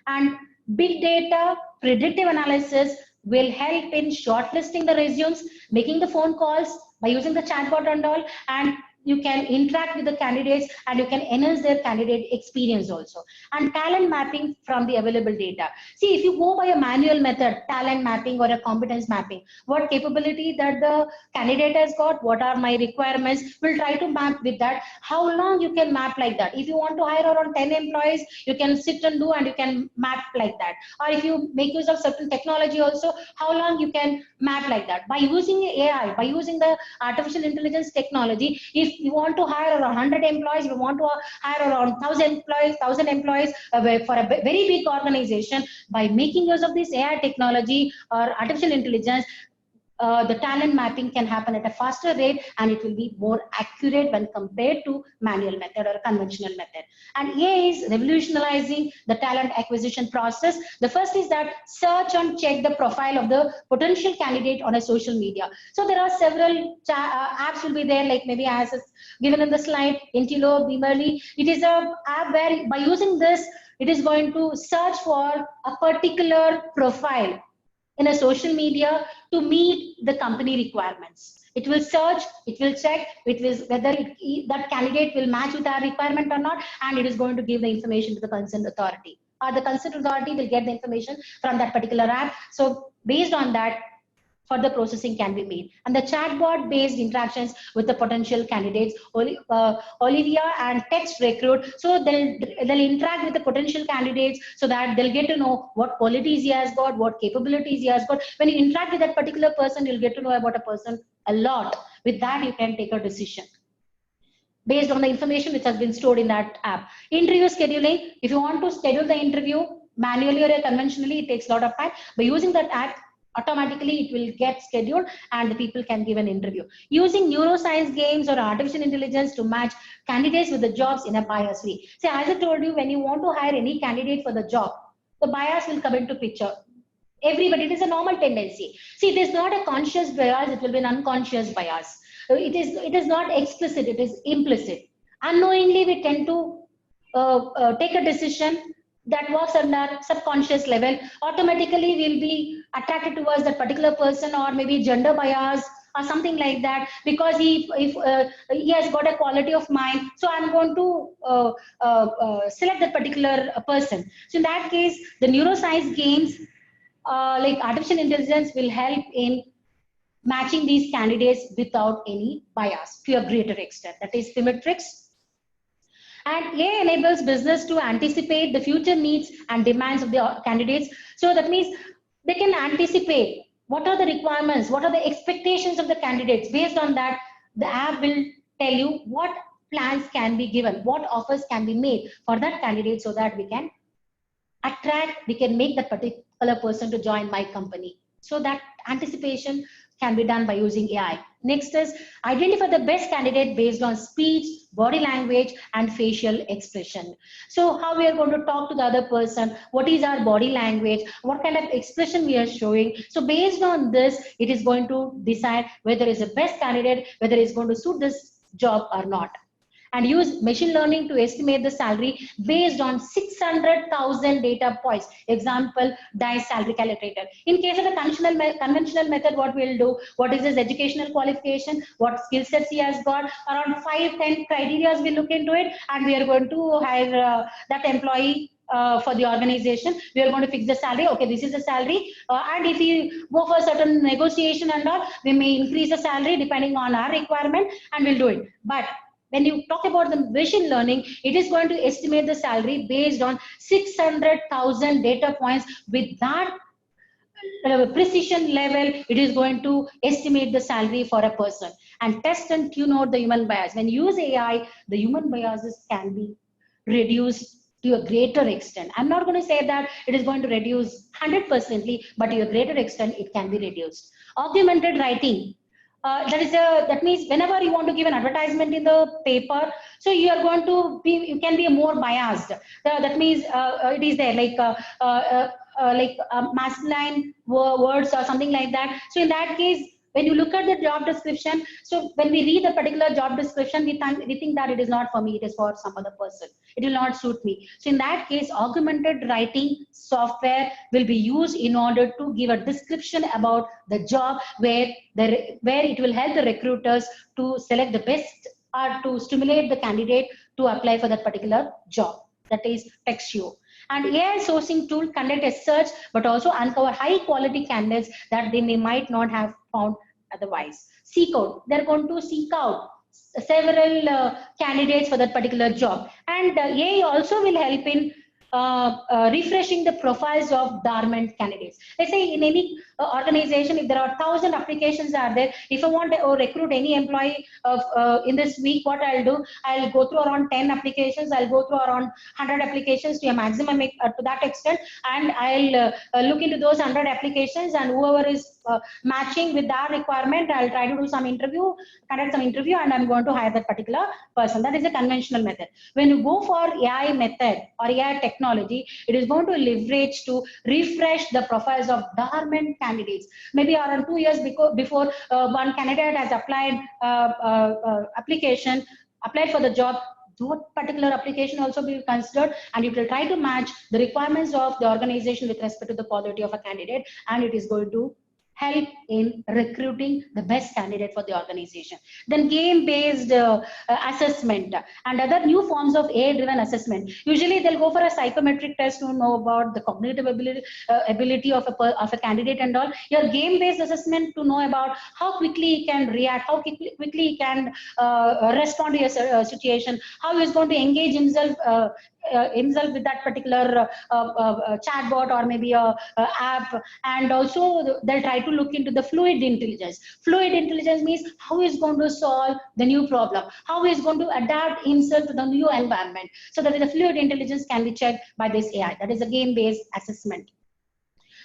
And big data predictive analysis will help in shortlisting the resumes, making the phone calls by using the chatbot and all, and you can interact with the candidates and you can enhance their candidate experience also. And talent mapping from the available data. See, if you go by a manual method, talent mapping or a competence mapping, what capability that the candidate has got, what are my requirements, we'll try to map with that. How long you can map like that? If you want to hire around 10 employees, you can sit and do and you can map like that. Or if you make use of certain technology also, how long you can map like that. By using AI, by using the artificial intelligence technology, if you want to hire around 100 employees, you want to hire around 1,000 employees for a very big organization, by making use of this AI technology or artificial intelligence, the talent mapping can happen at a faster rate, and it will be more accurate when compared to manual method or conventional method. And AI is revolutionizing the talent acquisition process. The first is that search and check the profile of the potential candidate on a social media. So there are several apps will be there, like maybe as given in the slide, Intelo, Beamerly. It is a app where by using this, it is going to search for a particular profile in a social media to meet the company requirements. It will search, it will check whether that candidate will match with our requirement or not, and it is going to give the information to the concerned authority. Or the concerned authority will get the information from that particular app. So based on that, further processing can be made. And the chatbot based interactions with the potential candidates, Olivia and Text Recruit, so they'll interact with the potential candidates so that they'll get to know what qualities he has got, what capabilities he has got. When you interact with that particular person, you'll get to know about a person a lot. With that, you can take a decision based on the information which has been stored in that app. Interview scheduling, if you want to schedule the interview manually or conventionally, it takes a lot of time. By using that app, automatically it will get scheduled and the people can give an interview. Using neuroscience games or artificial intelligence to match candidates with the jobs in a bias way. See, as I told you, when you want to hire any candidate for the job, the bias will come into picture. Everybody, it is a normal tendency. See, it is not a conscious bias, it will be an unconscious bias. It is not explicit, it is implicit. Unknowingly, we tend to take a decision that works on our subconscious level, automatically we'll be attracted towards that particular person, or maybe gender bias or something like that, because if he has got a quality of mind, so I'm going to select that particular person. So in that case, the neuroscience gains like artificial intelligence will help in matching these candidates without any bias to a greater extent. That is Symmetrics. And AI enables business to anticipate the future needs and demands of the candidates. So that means they can anticipate what are the requirements, what are the expectations of the candidates. Based on that, the app will tell you what plans can be given, what offers can be made for that candidate, so that we can attract, we can make that particular person to join my company. So that anticipation can be done by using AI. Next is identify the best candidate based on speech, body language, and facial expression. So how we are going to talk to the other person, what is our body language, what kind of expression we are showing. So based on this, it is going to decide whether it's the best candidate, whether it's going to suit this job or not. And use machine learning to estimate the salary based on 600,000 data points. Example, DICE salary calculator. In case of a conventional method, what we'll do, what is his educational qualification, what skill sets he has got, around 5-10 criteria we look into it, and we are going to hire that employee for the organization. We are going to fix the salary. Okay, this is the salary, and if you go for a certain negotiation and all, we may increase the salary depending on our requirement, and we'll do it. But when you talk about the machine learning, it is going to estimate the salary based on 600,000 data points. With that precision level, it is going to estimate the salary for a person and test and tune out the human bias. When you use AI, the human biases can be reduced to a greater extent. I'm not going to say that it is going to reduce 100%, but to a greater extent, it can be reduced. Augmented writing. That means whenever you want to give an advertisement in the paper, so you are going to be, you can be more biased. That means it is there like masculine words or something like that. So in that case, when you look at the job description, so when we read the particular job description, we think that it is not for me, it is for some other person, it will not suit me. So in that case, augmented writing software will be used in order to give a description about the job, where it will help the recruiters to select the best or to stimulate the candidate to apply for that particular job. That is Textio. And AI sourcing tool conduct a search, but also uncover high quality candidates that they might not have found otherwise. Seek out. They're going to seek out several candidates for that particular job. And AI also will help in refreshing the profiles of dormant candidates. Let's say in any organization, if there are 1,000 applications are there, if I want to recruit any employee in this week, what I'll do, I'll go through around 10 applications, I'll go through around 100 applications to a maximum to that extent, and I'll look into those 100 applications, and whoever is matching with that requirement, I'll try to do some interview, conduct some interview, and I'm going to hire that particular person. That is a conventional method. When you go for AI method or AI technology, it is going to leverage to refresh the profiles of dormant candidates. Maybe around 2 years before one candidate has applied applied for the job, what particular application also be considered, and it will try to match the requirements of the organization with respect to the quality of a candidate, and it is going to help in recruiting the best candidate for the organization. Then game-based assessment and other new forms of AI-driven assessment. Usually they'll go for a psychometric test to know about the cognitive ability of a candidate and all. Your game-based assessment to know about how quickly he can react, how quickly he can respond to a situation, how he's going to engage himself with that particular chatbot or maybe a app. And also they'll try to look into the fluid intelligence. Fluid intelligence means how he's going to solve the new problem, how he's going to adapt himself to the new environment. So that is the fluid intelligence can be checked by this AI. That is a game-based assessment.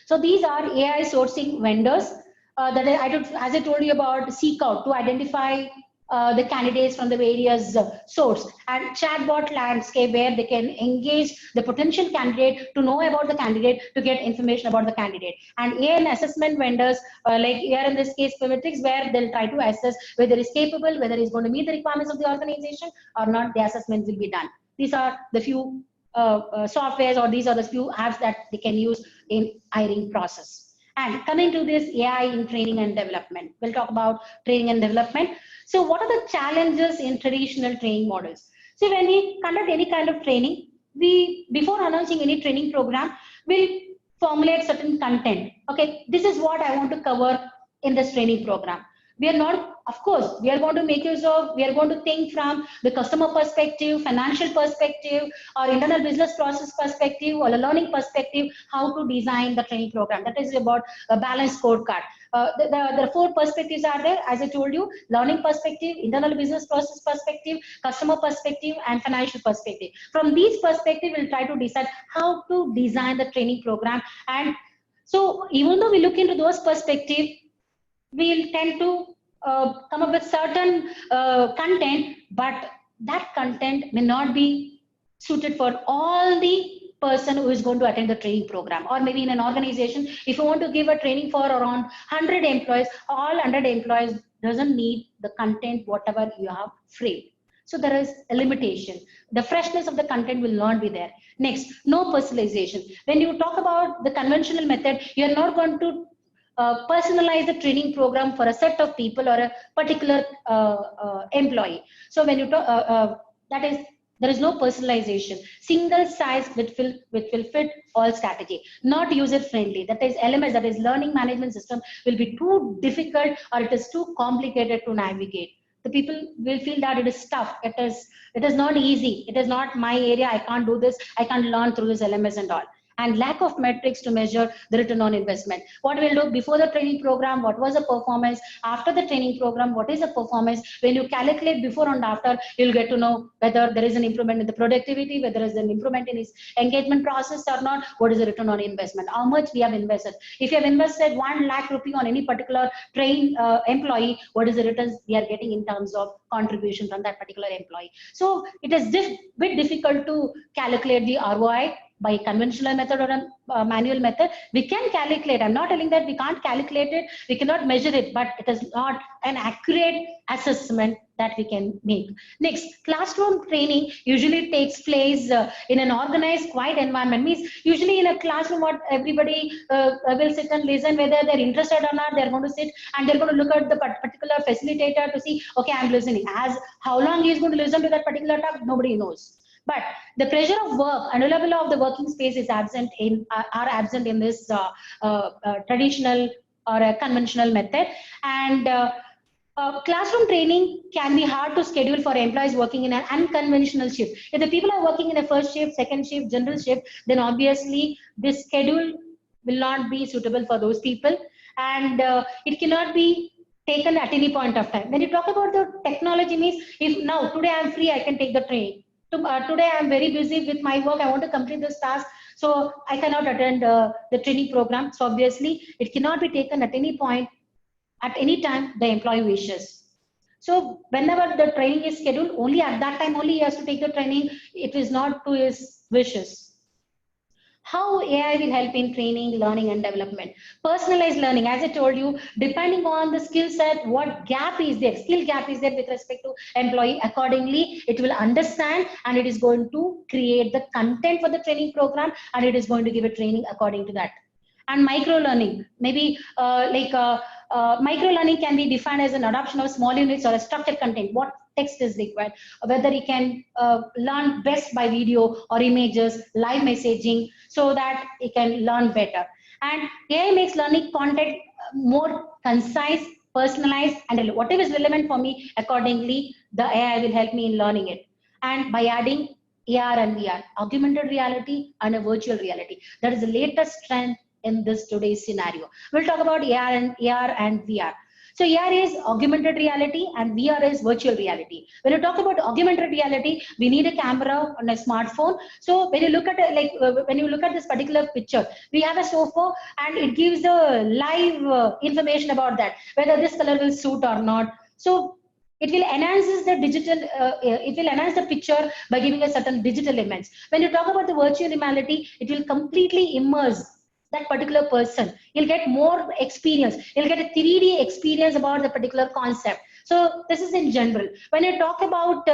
So these are AI sourcing vendors that as I told you about, seek out to identify the candidates from the various source, and chatbot landscape where they can engage the potential candidate to know about the candidate, to get information about the candidate. And AI assessment vendors like here in this case Pivotix, where they'll try to assess whether it's capable, whether it's going to meet the requirements of the organization or not. The assessment will be done. These are the few softwares, or these are the few apps that they can use in hiring process. And coming to this AI in training and development, we'll talk about training and development. So what are the challenges in traditional training models? So when we conduct any kind of training, we, before announcing any training program, we'll formulate certain content. Okay, this is what I want to cover in this training program. We are not, of course, we are going to make use of, we are going to think from the customer perspective, financial perspective, or internal business process perspective, or a learning perspective, how to design the training program. That is about a balanced scorecard. The four perspectives are there, as I told you: learning perspective, internal business process perspective, customer perspective, and financial perspective. From these perspectives, we'll try to decide how to design the training program. And so even though we look into those perspectives, we'll tend to come up with certain content, but that content may not be suited for all the person who is going to attend the training program. Or maybe in an organization, if you want to give a training for around 100 employees, all 100 employees doesn't need the content whatever you have framed. So there is a limitation. The freshness of the content will not be there. Next, no personalization. When you talk about the conventional method, you're not going to personalize the training program for a set of people or a particular employee. So when you talk, that is, there is no personalization. Single size which will fit all strategy. Not user friendly. That is LMS, that is learning management system, will be too difficult, or it is too complicated to navigate. The people will feel that it is tough. It is not easy. It is not my area. I can't do this. I can't learn through this LMS and all. And lack of metrics to measure the return on investment. What we'll do before the training program, what was the performance? After the training program, what is the performance? When you calculate before and after, you'll get to know whether there is an improvement in the productivity, whether there is an improvement in his engagement process or not, what is the return on investment, how much we have invested. If you have invested 1 lakh rupee on any particular trained employee, what is the returns we are getting in terms of contribution from that particular employee? So it is bit difficult to calculate the ROI by conventional method or a manual method. We can calculate. I'm not telling that we can't calculate it. We cannot measure it, but it is not an accurate assessment that we can make. Next, classroom training usually takes place in an organized, quiet environment. Means usually in a classroom, what everybody will sit and listen, whether they're interested or not, they're going to sit and they're going to look at the particular facilitator to see, okay, I'm listening. As how long he's going to listen to that particular talk, nobody knows. But the pressure of work and level of the working space is absent in are absent in this traditional or a conventional method. And classroom training can be hard to schedule for employees working in an unconventional shift. If the people are working in a first shift, second shift, general shift, then obviously this schedule will not be suitable for those people, and it cannot be taken at any point of time. When you talk about the technology, means if now today I'm free, I can take the training. Today I'm very busy with my work, I want to complete this task, so I cannot attend the training program. So obviously it cannot be taken at any point, at any time the employee wishes. So whenever the training is scheduled, only at that time only he has to take the training. It is not to his wishes. How AI will help in training, learning, and development. Personalized learning, as I told you, depending on the skill set, what gap is there, skill gap is there with respect to employee, accordingly, it will understand and it is going to create the content for the training program, and it is going to give a training according to that. And micro learning, maybe micro learning can be defined as an adoption of small units or a structured content. What text is required, whether he can learn best by video or images, live messaging, so that he can learn better. And AI makes learning content more concise, personalized, and whatever is relevant for me, accordingly, the AI will help me in learning it. And by adding AR and VR, augmented reality and a virtual reality, that is the latest trend in this today's scenario. We'll talk about AR and VR. So AR is augmented reality and VR is virtual reality. When you talk about augmented reality, we need a camera on a smartphone. So when you look at when you look at this particular picture, we have a sofa and it gives a live information about that, whether this color will suit or not. So it will enhance the digital, it will enhance the picture by giving a certain digital image. When you talk about the virtual reality, it will completely immerse that particular person. You'll get more experience. You'll get a 3D experience about the particular concept. So this is in general. When you talk about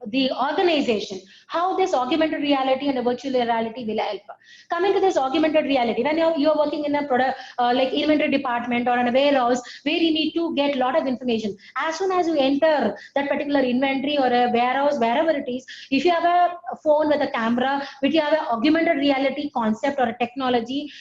the organization, how this augmented reality and the virtual reality will help. Coming to this augmented reality, when you're working in a product like inventory department or in a warehouse where you need to get a lot of information, as soon as you enter that particular inventory or a warehouse, wherever it is, if you have a phone with a camera, if you have an augmented reality concept or a technology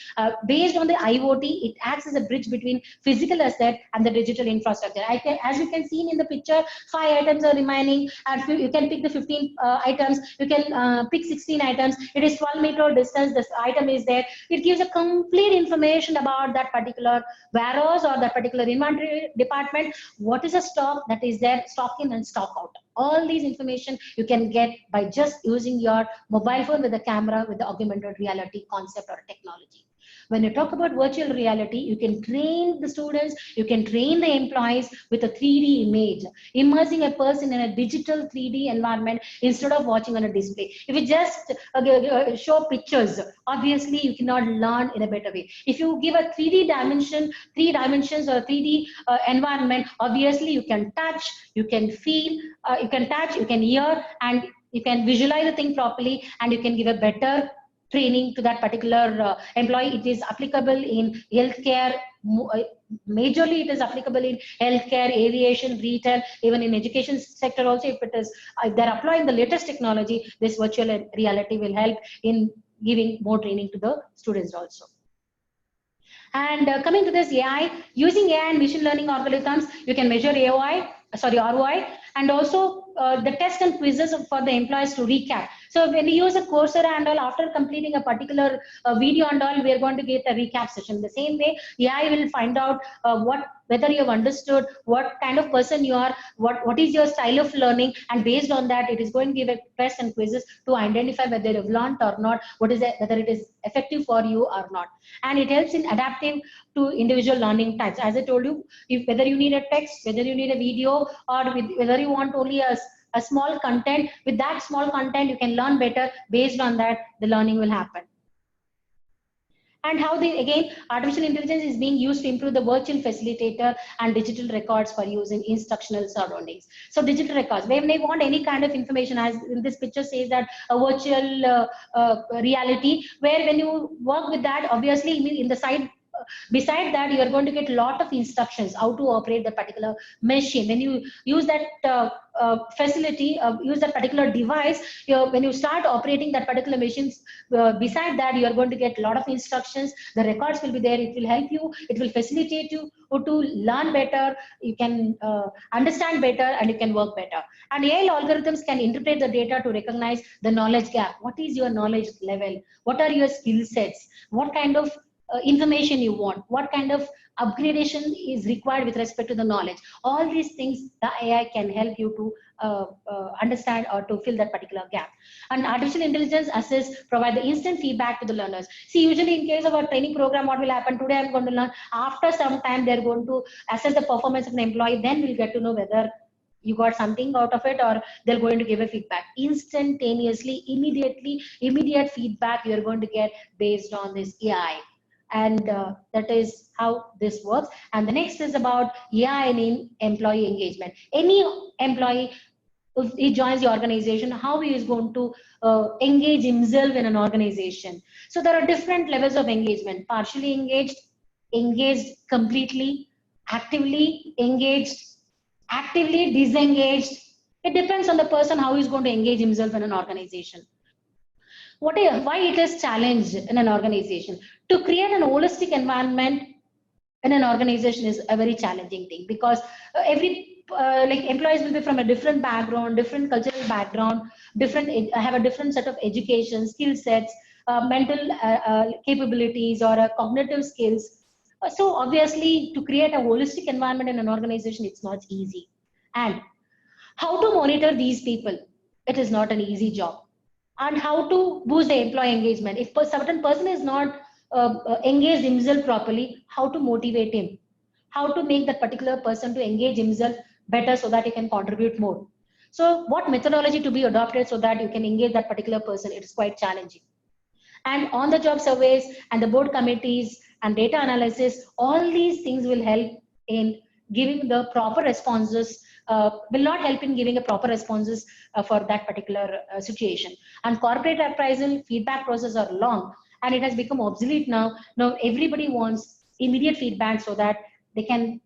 based on the IoT, it acts as a bridge between physical asset and the digital infrastructure. As you can see in the picture, 5 items are remaining, and you can pick the 15 items, you can pick 16 items. It is 12-meter distance, this item is there. It gives a complete information about that particular warehouse or that particular inventory department. What is the stock that is there, stock in and stock out. All these information you can get by just using your mobile phone with a camera with the augmented reality concept or technology. When you talk about virtual reality, you can train the students, you can train the employees with a 3D image, immersing a person in a digital 3D environment instead of watching on a display. If you just show pictures, obviously you cannot learn in a better way. If you give a 3D dimension, 3 dimensions or 3D environment, obviously you can touch, you can feel, you can touch, you can hear, and you can visualize the thing properly, and you can give a better training to that particular employee. It is applicable in healthcare, majorly it is applicable in healthcare, aviation, retail, even in education sector also. If they're applying the latest technology, this virtual reality will help in giving more training to the students also. And coming to this AI, using AI and machine learning algorithms, you can measure ROI, and also the test and quizzes for the employees to recap. So when we use a Coursera and all, after completing a particular video and all, we are going to get a recap session. The same way, AI will find out whether you have understood, what kind of person you are, what is your style of learning, and based on that, it is going to give a test and quizzes to identify whether you have learned or not, whether it is effective for you or not. And it helps in adapting to individual learning types. As I told you, whether you need a text, whether you need a video, or whether you want only a small content, with that small content you can learn better. Based on that, the learning will happen. And how again, artificial intelligence is being used to improve the virtual facilitator and digital records for use in instructional surroundings. So digital records, when they want any kind of information, as in this picture says that a virtual reality, where when you work with that, obviously in the side, beside that, you are going to get a lot of instructions how to operate the particular machine. When you use that facility, use that particular device, when you start operating that particular machines, beside that, you are going to get a lot of instructions. The records will be there. It will help you. It will facilitate you to learn better. You can understand better, and you can work better. And AI algorithms can interpret the data to recognize the knowledge gap. What is your knowledge level? What are your skill sets? What kind of information you want, what kind of upgradation is required with respect to the knowledge. All these things the AI can help you to understand or to fill that particular gap. And artificial intelligence provide the instant feedback to the learners. See, usually in case of a training program, what will happen today, I'm going to learn. After some time, they're going to assess the performance of an employee. Then we'll get to know whether you got something out of it, or they're going to give a feedback instantaneously, immediate feedback you're going to get based on this AI. And that is how this works. And the next is about AI in employee engagement. Any employee, if he joins the organization, how he is going to engage himself in an organization. So there are different levels of engagement: partially engaged, engaged completely, actively engaged, actively disengaged. It depends on the person how he's going to engage himself in an organization. Why it is challenged in an organization? To create an holistic environment in an organization is a very challenging thing, because like employees will be from a different background, different cultural background, have a different set of education, skill sets, mental capabilities, or cognitive skills. So obviously, to create a holistic environment in an organization, it's not easy. And how to monitor these people? It is not an easy job. And how to boost the employee engagement? If a certain person is not engaged himself properly, how to motivate him? How to make that particular person to engage himself better so that he can contribute more? So what methodology to be adopted so that you can engage that particular person? It is quite challenging. And on the job surveys and the board committees and data analysis, all these things will help in giving the proper responses will not help in giving a proper responses for that particular situation. And corporate appraisal feedback process are long, and it has become obsolete now. Now everybody wants immediate feedback so that they can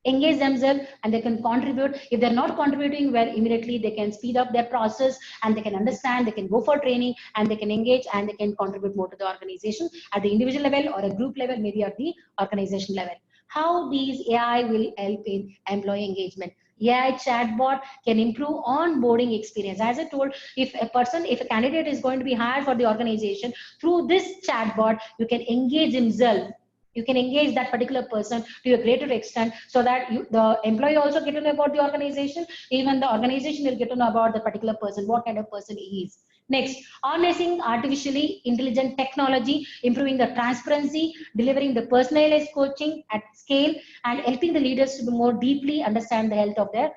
engage themselves and they can contribute. If they're not contributing well, immediately they can speed up their process and they can understand, they can go for training and they can engage and they can contribute more to the organization at the individual level or a group level, maybe at the organization level. How these AI will help in employee engagement? AI chatbot can improve onboarding experience. As I told, if a candidate is going to be hired for the organization, through this chatbot, you can engage himself. You can engage that particular person to a greater extent so that the employee also get to know about the organization. Even the organization will get to know about the particular person, what kind of person he is. Next, harnessing artificially intelligent technology, improving the transparency, delivering the personalized coaching at scale, and helping the leaders to more deeply understand the health of their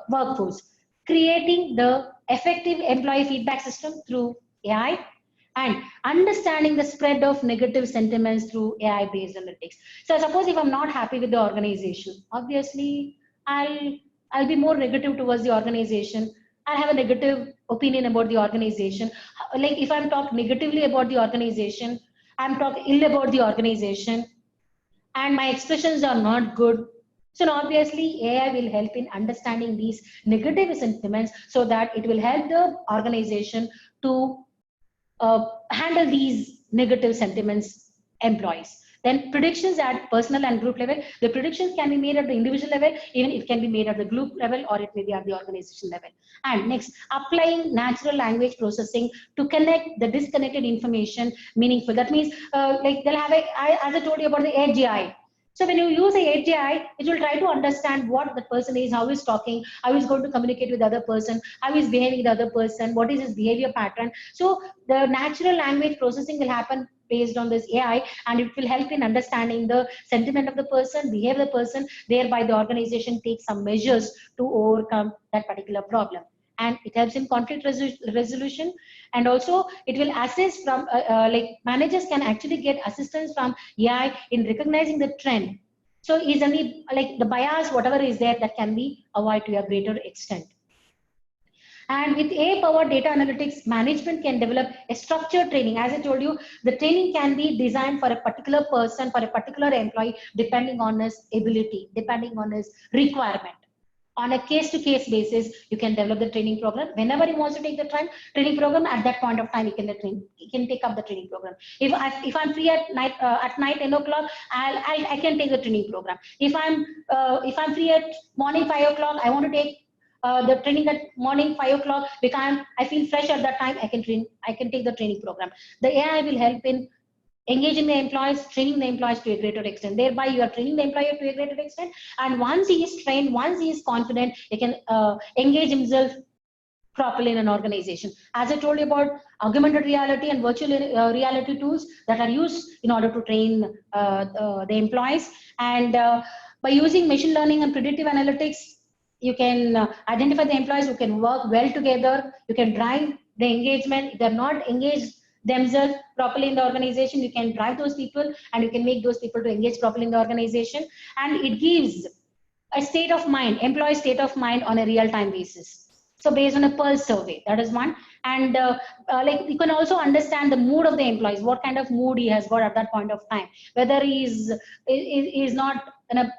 workforce. Creating the effective employee feedback system through AI, and understanding the spread of negative sentiments through AI-based analytics. So suppose if I'm not happy with the organization, obviously I'll be more negative towards the organization. I have a negative opinion about the organization. Like if I'm talking negatively about the organization, I'm talking ill about the organization, and my expressions are not good. So now obviously AI will help in understanding these negative sentiments so that it will help the organization to handle these negative sentiments employees. Then predictions at personal and group level. The predictions can be made at the individual level, even it can be made at the group level, or it may be at the organization level. And next, applying natural language processing to connect the disconnected information meaningful. That means like they'll have as I told you about the AGI. So when you use a AGI, it will try to understand what the person is, how he's talking, how he's going to communicate with the other person, how he's behaving with the other person, what is his behavior pattern. So the natural language processing will happen based on this AI, and it will help in understanding the sentiment of the person, behavior of the person, thereby the organization takes some measures to overcome that particular problem. And it helps in conflict resolution, and also it will assess from like managers can actually get assistance from AI in recognizing the trend. So is any like the bias, whatever is there, that can be avoided to a greater extent. And with AI-powered data analytics, management can develop a structured training. As I told you, the training can be designed for a particular person, for a particular employee, depending on his ability, depending on his requirement. On a case-to-case basis, you can develop the training program. Whenever he wants to take the training program, at that point of time, he can take up the training program. If I'm free at night 10 o'clock, I can take the training program. If I'm free at morning 5 o'clock, I want to take the training at morning 5 o'clock because I feel fresh at that time. I can take the training program. The AI will help in engaging the employees, training the employees to a greater extent. Thereby, you are training the employee to a greater extent. And once he is trained, once he is confident, he can engage himself properly in an organization. As I told you about augmented reality and virtual reality tools that are used in order to train the employees. And by using machine learning and predictive analytics, you can identify the employees who can work well together. You can drive the engagement. If they're not engaged themselves properly in the organization, you can drive those people and you can make those people to engage properly in the organization. And it gives a state of mind, employee state of mind on a real-time basis. So based on a Pulse survey, that is one. And like you can also understand the mood of the employees, what kind of mood he has got at that point of time, whether he's not in a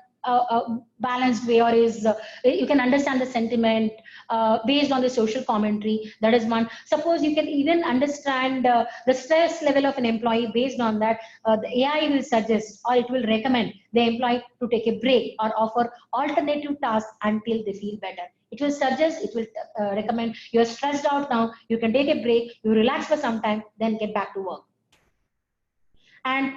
balanced way, or is you can understand the sentiment based on the social commentary. That is one. Suppose you can even understand the stress level of an employee. Based on that, the AI will suggest or it will recommend the employee to take a break or offer alternative tasks until they feel better. It will suggest, it will recommend, you're stressed out now, you can take a break, you relax for some time, then get back to work. And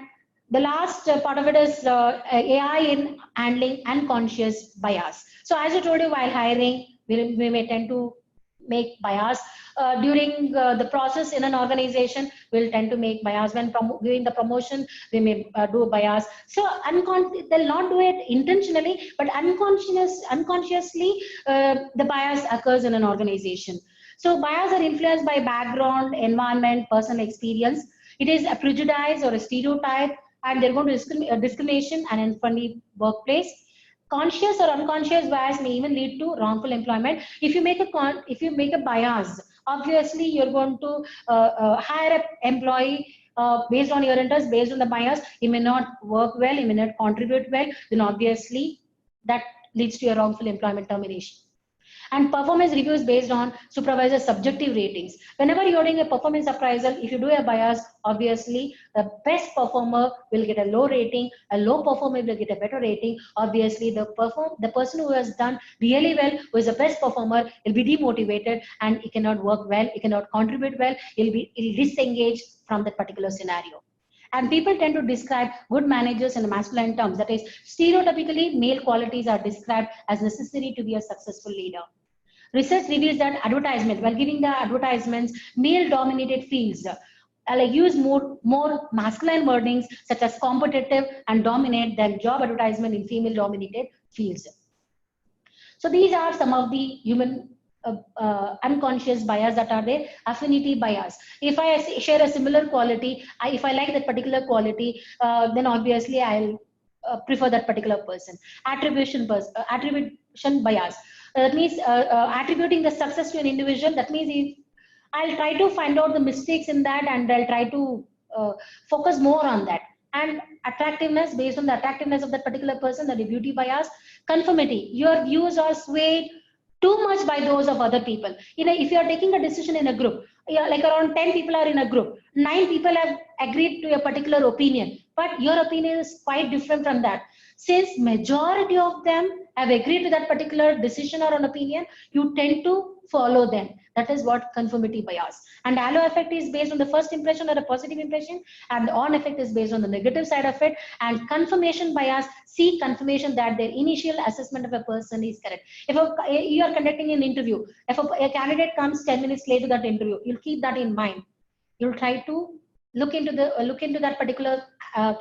the last part of it is AI in handling unconscious bias. So as I told you, while hiring, we may tend to make bias. During the process in an organization, we'll tend to make bias. When doing the promotion, we may do bias. So they'll not do it intentionally, but unconsciously, the bias occurs in an organization. So bias are influenced by background, environment, personal experience. It is a prejudice or a stereotype, and they're going to discrimination and unfriendly workplace. Conscious or unconscious bias may even lead to wrongful employment. If you make a bias, obviously you're going to hire an employee based on your interest, based on the bias. He may not work well, he may not contribute well, then obviously that leads to a wrongful employment termination. And performance reviews based on supervisor subjective ratings. Whenever you're doing a performance appraisal, if you do a bias, obviously the best performer will get a low rating, a low performer will get a better rating. Obviously the person who has done really well, who is the best performer, will be demotivated and he cannot work well, he cannot contribute well, he'll disengaged from that particular scenario. And people tend to describe good managers in masculine terms. That is, stereotypically, male qualities are described as necessary to be a successful leader. Research reveals that advertisement, while giving the advertisements, male-dominated fields use more masculine wordings such as competitive and dominate than job advertisement in female-dominated fields. So these are some of the human unconscious bias that are there. Affinity bias. If I share a similar quality, if I like that particular quality, then obviously I'll prefer that particular person. Attribution bias. That means attributing the success to an individual. That means I'll try to find out the mistakes in that and I'll try to focus more on that. And attractiveness, based on the attractiveness of that particular person, the beauty bias. Conformity, your views are swayed too much by those of other people. If you are taking a decision in a group, like around 10 people are in a group, 9 people have agreed to a particular opinion, but your opinion is quite different from that. Since majority of them have agreed to that particular decision or an opinion, you tend to follow them. That is what conformity bias. And halo effect is based on the first impression or a positive impression, and the on effect is based on the negative side of it. And confirmation bias seek confirmation that their initial assessment of a person is correct. If you are conducting an interview, if a candidate comes 10 minutes late to that interview, you'll keep that in mind. You'll try to look into that particular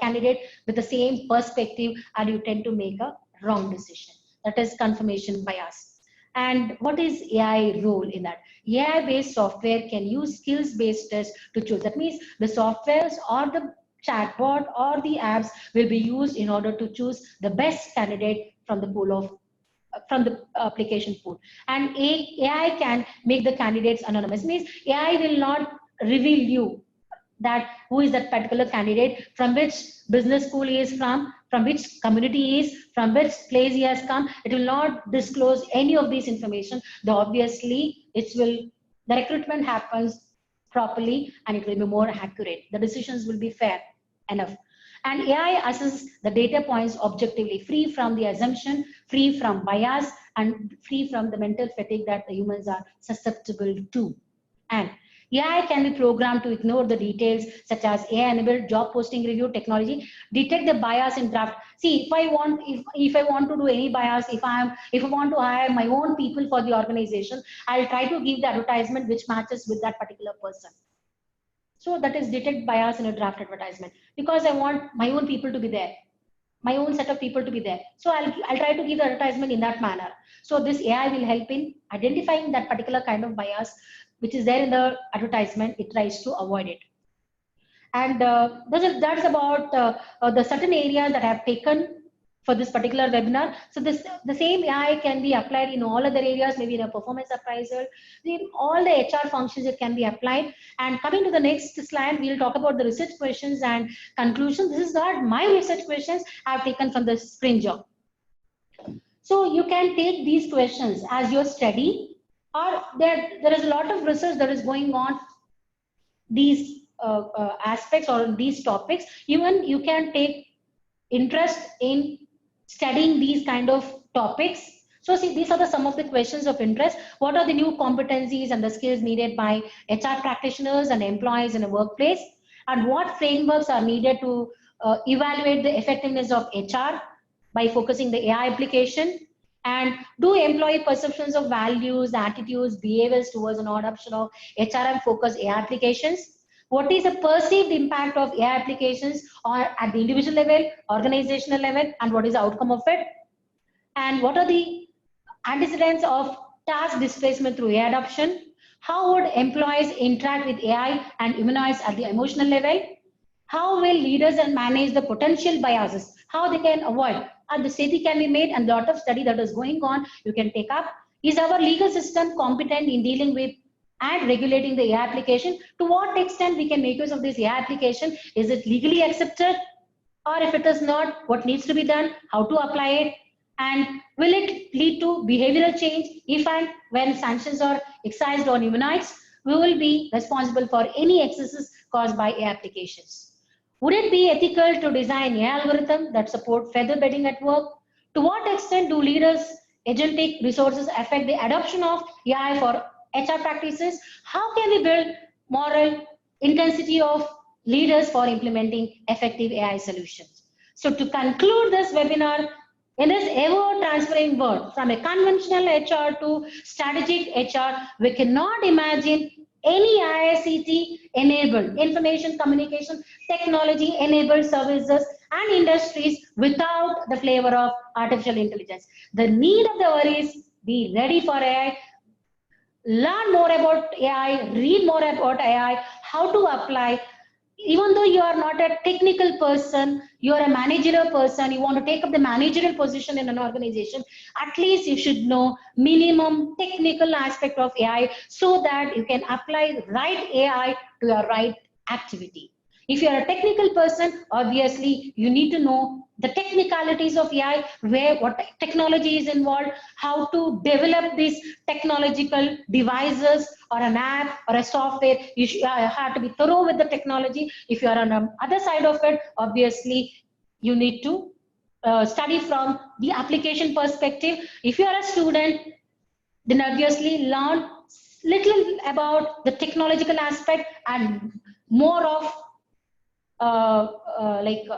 candidate with the same perspective, and you tend to make a wrong decision. That is confirmation bias. And what is AI role in that? AI-based software can use skills-based tests to choose. That means the softwares or the chatbot or the apps will be used in order to choose the best candidate from the application pool. And AI can make the candidates anonymous. Means AI will not reveal you that who is that particular candidate, from which business school he is from which community he is, from which place he has come. It will not disclose any of these information. Obviously, the recruitment happens properly and it will be more accurate. The decisions will be fair enough. And AI assesses the data points objectively, free from the assumption, free from bias, and free from the mental fatigue that the humans are susceptible to. And AI can be programmed to ignore the details, such as AI-enabled job posting review technology, detect the bias in draft. See, if I want to do any bias, if I want to hire my own people for the organization, I'll try to give the advertisement which matches with that particular person. So that is detect bias in a draft advertisement, because I want my own people to be there, my own set of people to be there. So I'll try to give the advertisement in that manner. So this AI will help in identifying that particular kind of bias which is there in the advertisement. It tries to avoid it. And that's about the certain areas that I have taken for this particular webinar. So the same AI can be applied in all other areas, maybe in a performance appraisal, in all the HR functions it can be applied. And coming to the next slide, we'll talk about the research questions and conclusions. This is not my research questions, I have taken from the Springer. So you can take these questions as your study, or there is a lot of research that is going on these aspects or these topics. Even you can take interest in studying these kind of topics. So see, these are some of the questions of interest. What are the new competencies and the skills needed by HR practitioners and employees in a workplace? And what frameworks are needed to evaluate the effectiveness of HR by focusing the AI application? And do employee perceptions of values, attitudes, behaviors towards an adoption of HRM-focused AI applications? What is the perceived impact of AI applications at the individual level, organizational level, and what is the outcome of it? And what are the antecedents of task displacement through AI adoption? How would employees interact with AI and humanoids at the emotional level? How will leaders manage the potential biases? How they can avoid? the study can be made, and lot of study that is going on, you can take up. Is our legal system competent in dealing with and regulating the AI application? To what extent we can make use of this AI application? Is it legally accepted? Or if it is not, what needs to be done? How to apply it? And will it lead to behavioral change? If and when sanctions are excised on humanoids, we will be responsible for any excesses caused by AI applications. Would it be ethical to design AI algorithms that support feather bedding at work? To what extent do leaders' agentic resources affect the adoption of AI for HR practices? How can we build moral intensity of leaders for implementing effective AI solutions? So to conclude this webinar, in this ever-transferring world, from a conventional HR to strategic HR, we cannot imagine any IICT-enabled information communication technology-enabled services and industries without the flavor of artificial intelligence. The need of the hour is be ready for AI, learn more about AI, read more about AI, how to apply. Even though you are not a technical person, you are a managerial person, you want to take up the managerial position in an organization, at least you should know minimum technical aspect of AI so that you can apply right AI to your right activity. If you are a technical person, obviously you need to know the technicalities of AI, where what technology is involved, how to develop these technological devices or an app or a software. You have to be thorough with the technology. If you are on the other side of it, obviously you need to study from the application perspective. If you are a student, then obviously learn little about the technological aspect and more of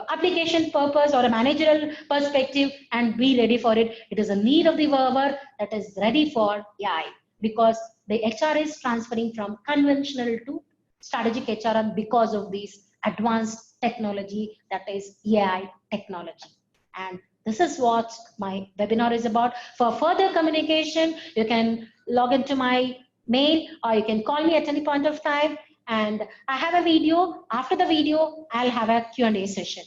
application purpose or a managerial perspective, and be ready for it. It is a need of the hour that is ready for AI, because the HR is transferring from conventional to strategic HR, and because of this advanced technology, that is AI technology. And this is what my webinar is about. For further communication, you can log into my mail or you can call me at any point of time. And I have a video. After the video, I'll have a Q&A session.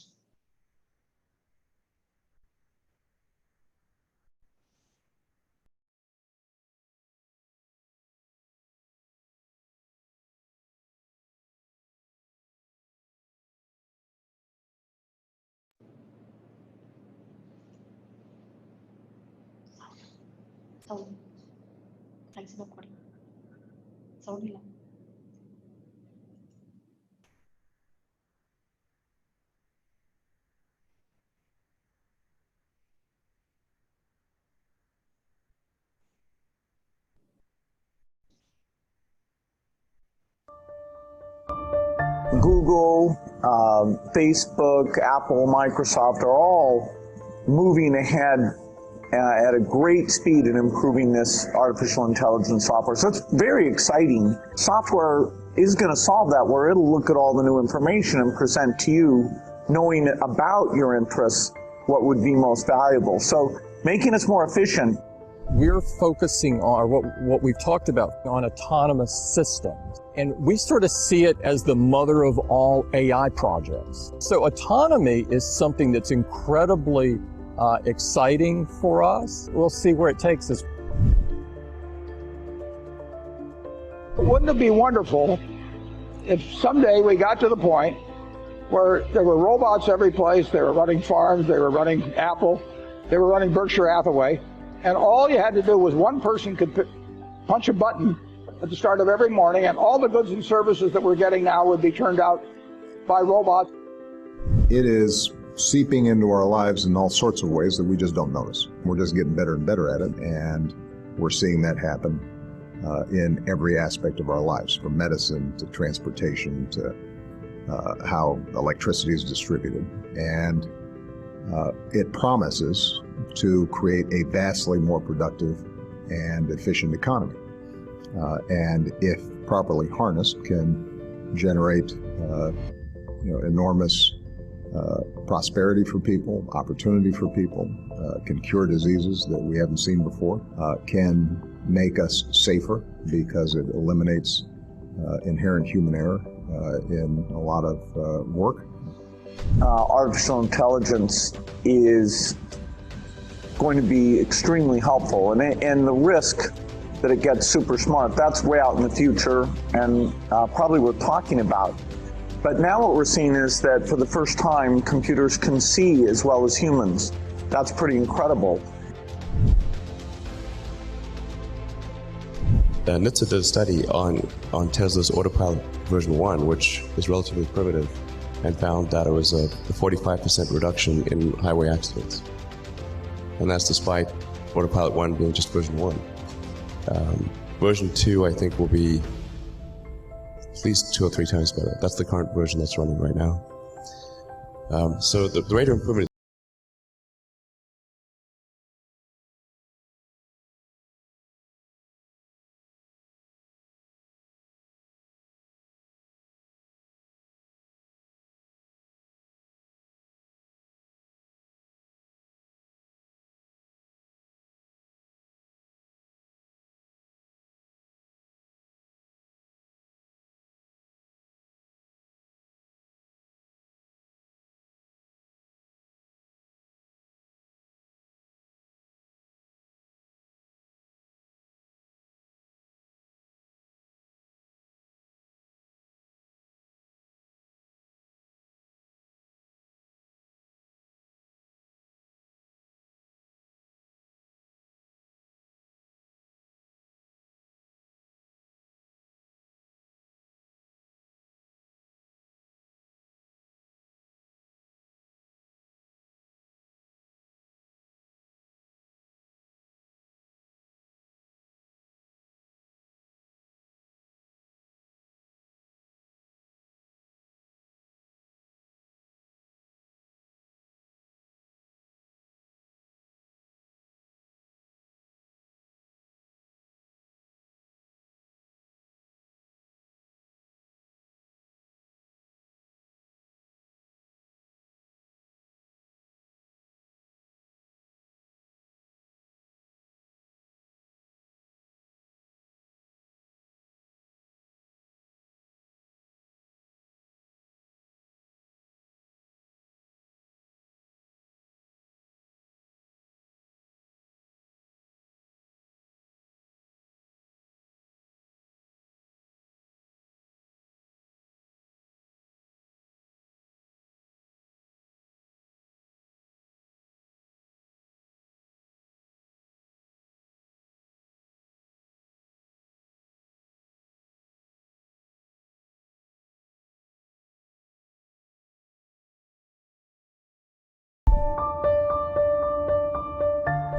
Sound. Thanks for recording. Sound.
Google, Facebook, Apple, Microsoft are all moving ahead at a great speed in improving this artificial intelligence software. So it's very exciting. Software is going to solve that, where it'll look at all the new information and present to you, knowing about your interests, what would be most valuable. So making us more efficient.
We're focusing on what we've talked about on autonomous systems. And we sort of see it as the mother of all AI projects. So autonomy is something that's incredibly exciting for us. We'll see where it takes us.
Wouldn't it be wonderful if someday we got to the point where there were robots every place, they were running farms, they were running Apple, they were running Berkshire Hathaway, and all you had to do was one person could punch a button at the start of every morning, and all the goods and services that we're getting now would be turned out by robots.
It is seeping into our lives in all sorts of ways that we just don't notice. We're just getting better and better at it, and we're seeing that happen in every aspect of our lives, from medicine to transportation to how electricity is distributed. And it promises to create a vastly more productive and efficient economy. And if properly harnessed, can generate enormous prosperity for people, opportunity for people, can cure diseases that we haven't seen before, can make us safer because it eliminates inherent human error in a lot of work.
Artificial intelligence is going to be extremely helpful. And the risk that it gets super smart, that's way out in the future and probably worth talking about. But now what we're seeing is that for the first time, computers can see as well as humans. That's pretty incredible.
NHTSA did a study on Tesla's Autopilot version 1, which is relatively primitive, and found that it was a 45% reduction in highway accidents. And that's despite Autopilot 1 being just version 1. Version 2, I think, will be at least 2 or 3 times better. That's the current version that's running right now. So the rate of improvement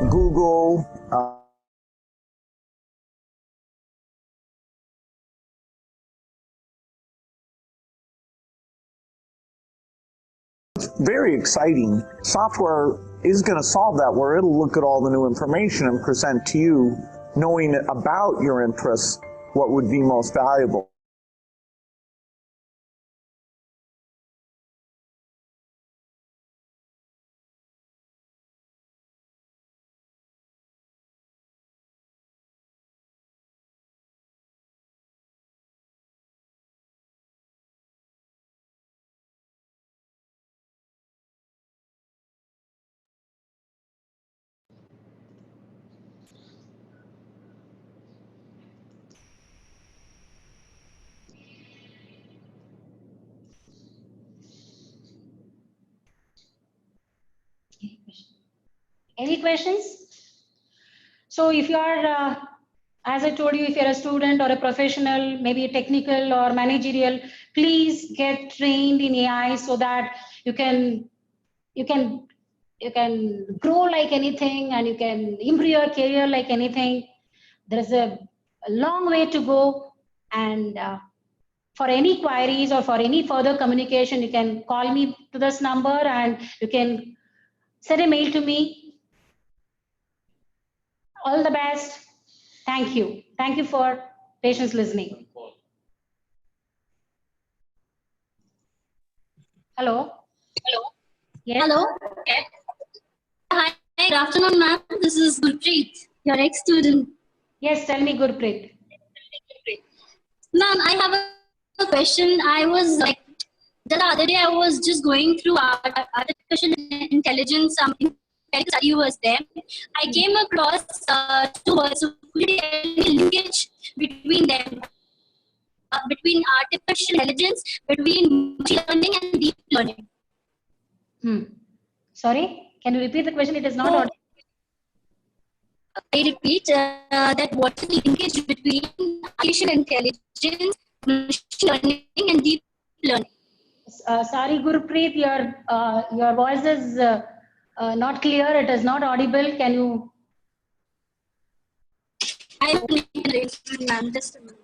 Google, very exciting. Software is going to solve that, where it'll look at all the new information and present to you, knowing about your interests, what would be most valuable.
Any questions? So if you are, as I told you, if you're a student or a professional, maybe a technical or managerial, please get trained in AI so that you can grow like anything and you can improve your career like anything. There's a long way to go, and for any queries or for any further communication, you can call me to this number and you can send a mail to me. All the best. Thank you. Thank you for patience listening. Hello.
Hello.
Yes.
Hello. Okay. Hi. Good afternoon, ma'am. This is Gurpreet, your ex-student.
Yes, tell me, Gurpreet.
Ma'am, I have a question. I was like, the other day I was just going through artificial intelligence empirical study was there, I came across two words. So could you tell me the linkage between them, between artificial intelligence, between machine learning and deep learning?
Sorry, can you repeat the question? It is not audible.
I repeat that what is the linkage between artificial intelligence, machine learning, and deep learning?
Sorry, Gurpreet, your voice is not clear. It is not audible. Can you?
I will raise my ma'am. Just a minute.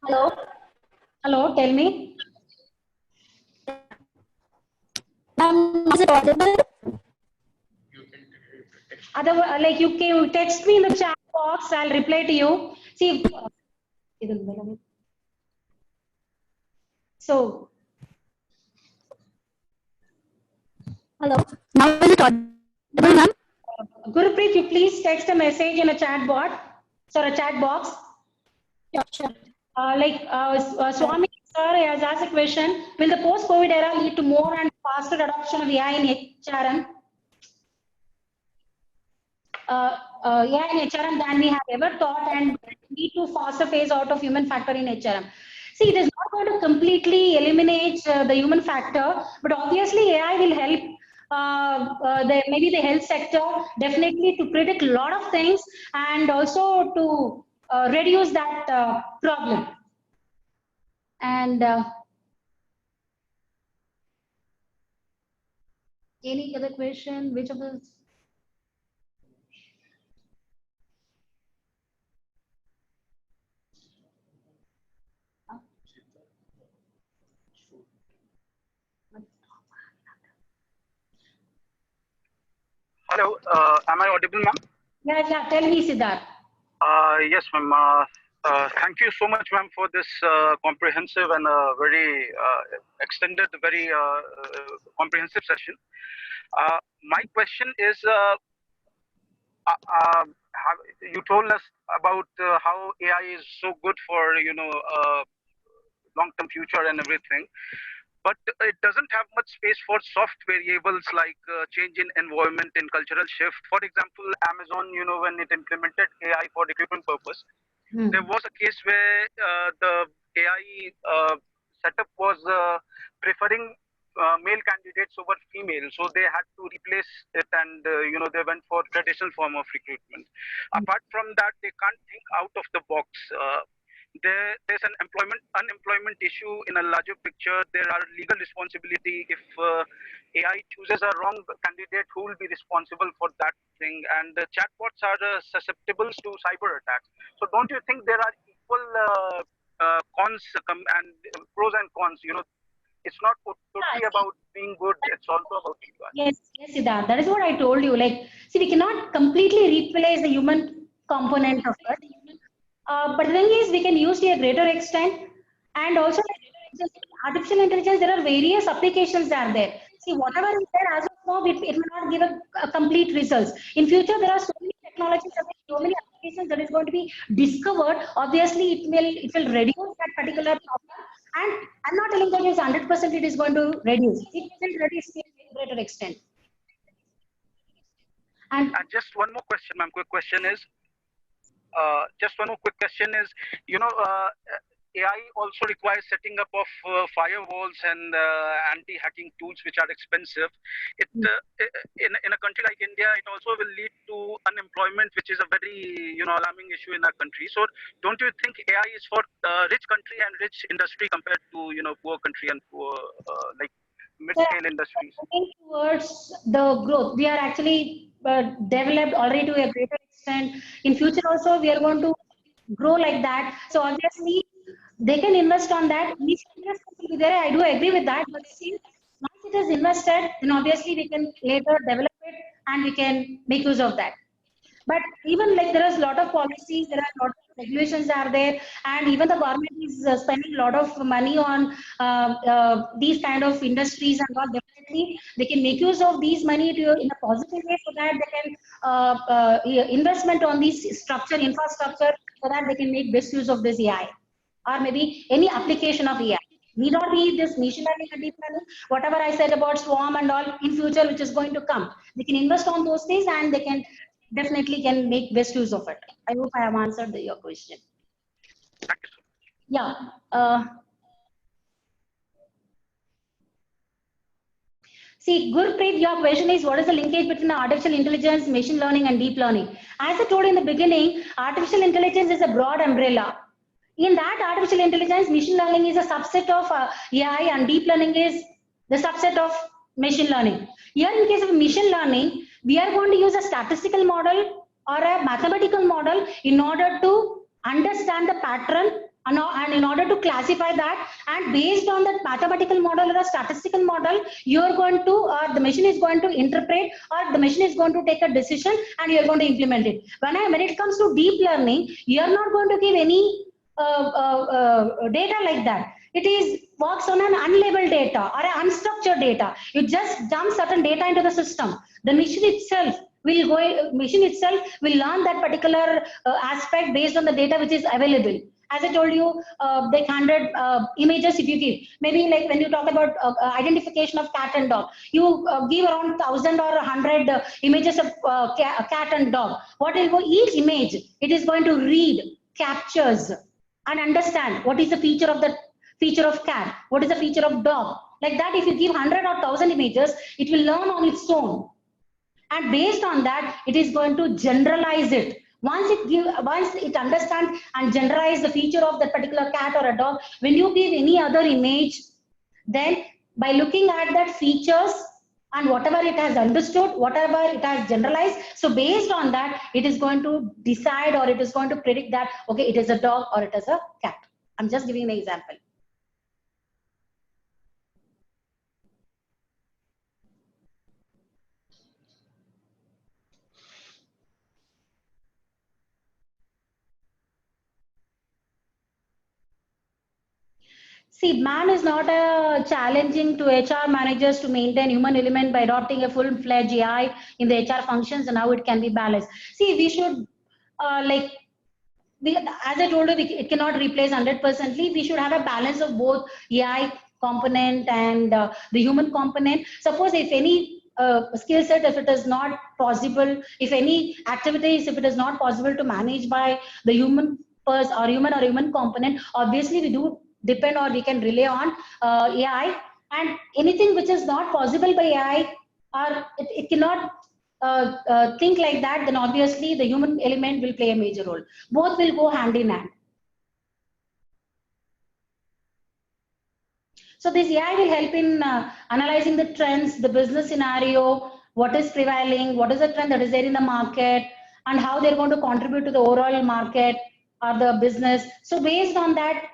Hello.
Hello, tell me.
Is it audible?
Otherwise, like you can text me in the chat box. I'll reply to you. See. So.
Hello. Now is it audible, ma'am?
Gurpreet, you please text a message in a chat bot. Sorry, a chat box.
Sure.
Swami sir has asked a question: will the post-COVID era lead to more and faster adoption of AI in HRM? AI in HRM than we have ever thought, and lead to faster phase out of human factor in HRM. See, it is not going to completely eliminate the human factor, but obviously AI will help. Maybe the health sector definitely to predict a lot of things and also to reduce that problem. And any other question? Which of the
Hello, am I audible, ma'am?
Yeah, tell me, Siddharth.
Yes, ma'am. Thank you so much, ma'am, for this comprehensive and very extended, very comprehensive session. My question is, you told us about how AI is so good for long-term future and everything. But it doesn't have much space for soft variables like change in environment and cultural shift. For example, Amazon, when it implemented AI for recruitment purpose, there was a case where the AI setup was preferring male candidates over female, so they had to replace it, and they went for traditional form of recruitment. Apart from that, they can't think out of the box. There's an unemployment issue in a larger picture. There are legal responsibility if AI chooses a wrong candidate, who will be responsible for that thing? And the chatbots are susceptible to cyber attacks. So don't you think there are equal cons and pros and cons? It's not totally about being good. It's also about being bad.
Yes, Siddharth. That is what I told you. See, we cannot completely replace the human component of it. But the thing is, we can use to a greater extent, and also artificial intelligence. There are various applications that are there. See, whatever is there as of now, it will not give a complete results. In future, there are so many technologies, so many applications that is going to be discovered. Obviously, it will reduce that particular problem. And I'm not telling that it's 100%. It is going to reduce. It will reduce to a greater extent.
And just one more question, ma'am. Quick question is. AI also requires setting up of firewalls and anti-hacking tools, which are expensive. In a country like India, it also will lead to unemployment, which is a very alarming issue in our country. So, don't you think AI is for rich country and rich industry compared to poor country and poor like mid-scale industries?
Towards the growth, we are actually developed already to a greater extent. In future also, we are going to grow like that. So obviously, they can invest on that. Initial investment will be there. I do agree with that. But see, once it is invested, then obviously we can later develop it and we can make use of that. But even there is a lot of policies, there are a lot of regulations are there, and even the government is spending a lot of money on these kind of industries and all. Definitely, they can make use of these money in a positive way, so that they can investment on this infrastructure, so that they can make best use of this AI. or maybe any application of AI. Need not be this machine learning and deep learning. Whatever I said about swarm and all in future, which is going to come, they can invest on those things and they can definitely can make best use of it. I hope I have answered your question.
Thank you so much.
Yeah. See, Gurpreet, your question is what is the linkage between artificial intelligence, machine learning, and deep learning? As I told in the beginning, artificial intelligence is a broad umbrella. In that artificial intelligence, machine learning is a subset of AI, and deep learning is the subset of machine learning. Here, in case of machine learning, we are going to use a statistical model or a mathematical model in order to understand the pattern and in order to classify that, and based on that mathematical model or a statistical model, you are going to, the machine is going to interpret, or the machine is going to take a decision and you are going to implement it. When it comes to deep learning, you are not going to give any data like that. It is works on an unlabeled data or an unstructured data. You just dump certain data into the system. The machine itself will learn that particular aspect based on the data which is available. As I told you, like 100 images if you give. Maybe like when you talk about identification of cat and dog, you give around 1,000 or 100 images of cat and dog. What will go each image? It is going to read, captures, and understand what is the feature of cat, what is the feature of dog. Like that, if you give 100 or 1,000 images, it will learn on its own. And based on that, it is going to generalize it. Once it understands and generalize the feature of that particular cat or a dog, when you give any other image, then by looking at that features and whatever it has understood, whatever it has generalized, so based on that, it is going to decide, or it is going to predict that, okay, it is a dog or it is a cat. I'm just giving an example. See, man is not challenging to HR managers to maintain human element by adopting a full-fledged AI in the HR functions and how it can be balanced. See, we should, as I told you, it cannot replace 100%. We should have a balance of both AI component and the human component. Suppose if any skill set, if it is not possible, if any activities, if it is not possible to manage by the human person or human component, obviously we do depend, or we can rely on AI, and anything which is not possible by AI, or it cannot think like that, then obviously the human element will play a major role. Both will go hand in hand. So this AI will help in analyzing the trends, the business scenario, what is prevailing, what is the trend that is there in the market, and how they're going to contribute to the overall market or the business. So based on that,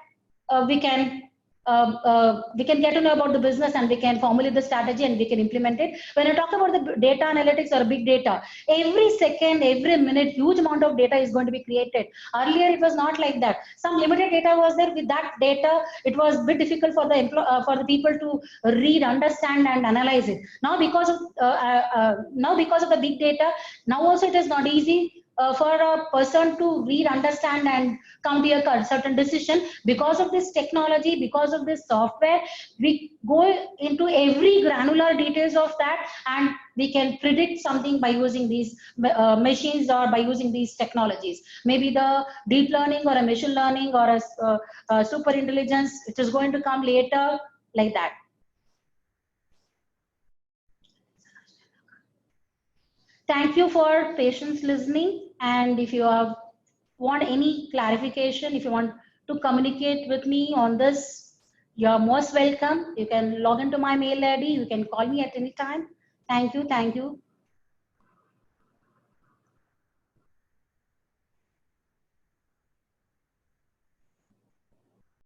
we can get to know about the business, and we can formulate the strategy and we can implement it. When I talk about the data analytics or big data, every second, every minute, huge amount of data is going to be created. Earlier, it was not like that. Some limited data was there. With that data, it was a bit difficult for the people to read, understand, and analyze it. Now, because of the big data, now also it is not easy for a person to read, understand, and come to a certain decision. Because of this technology, because of this software, we go into every granular details of that, and we can predict something by using these machines or by using these technologies. Maybe the deep learning or a machine learning or a super intelligence, it is going to come later, like that. Thank you for patience listening. And if you want any clarification, if you want to communicate with me on this, you're most welcome. You can log into my mail ID. You can call me at any time. Thank you. Thank you.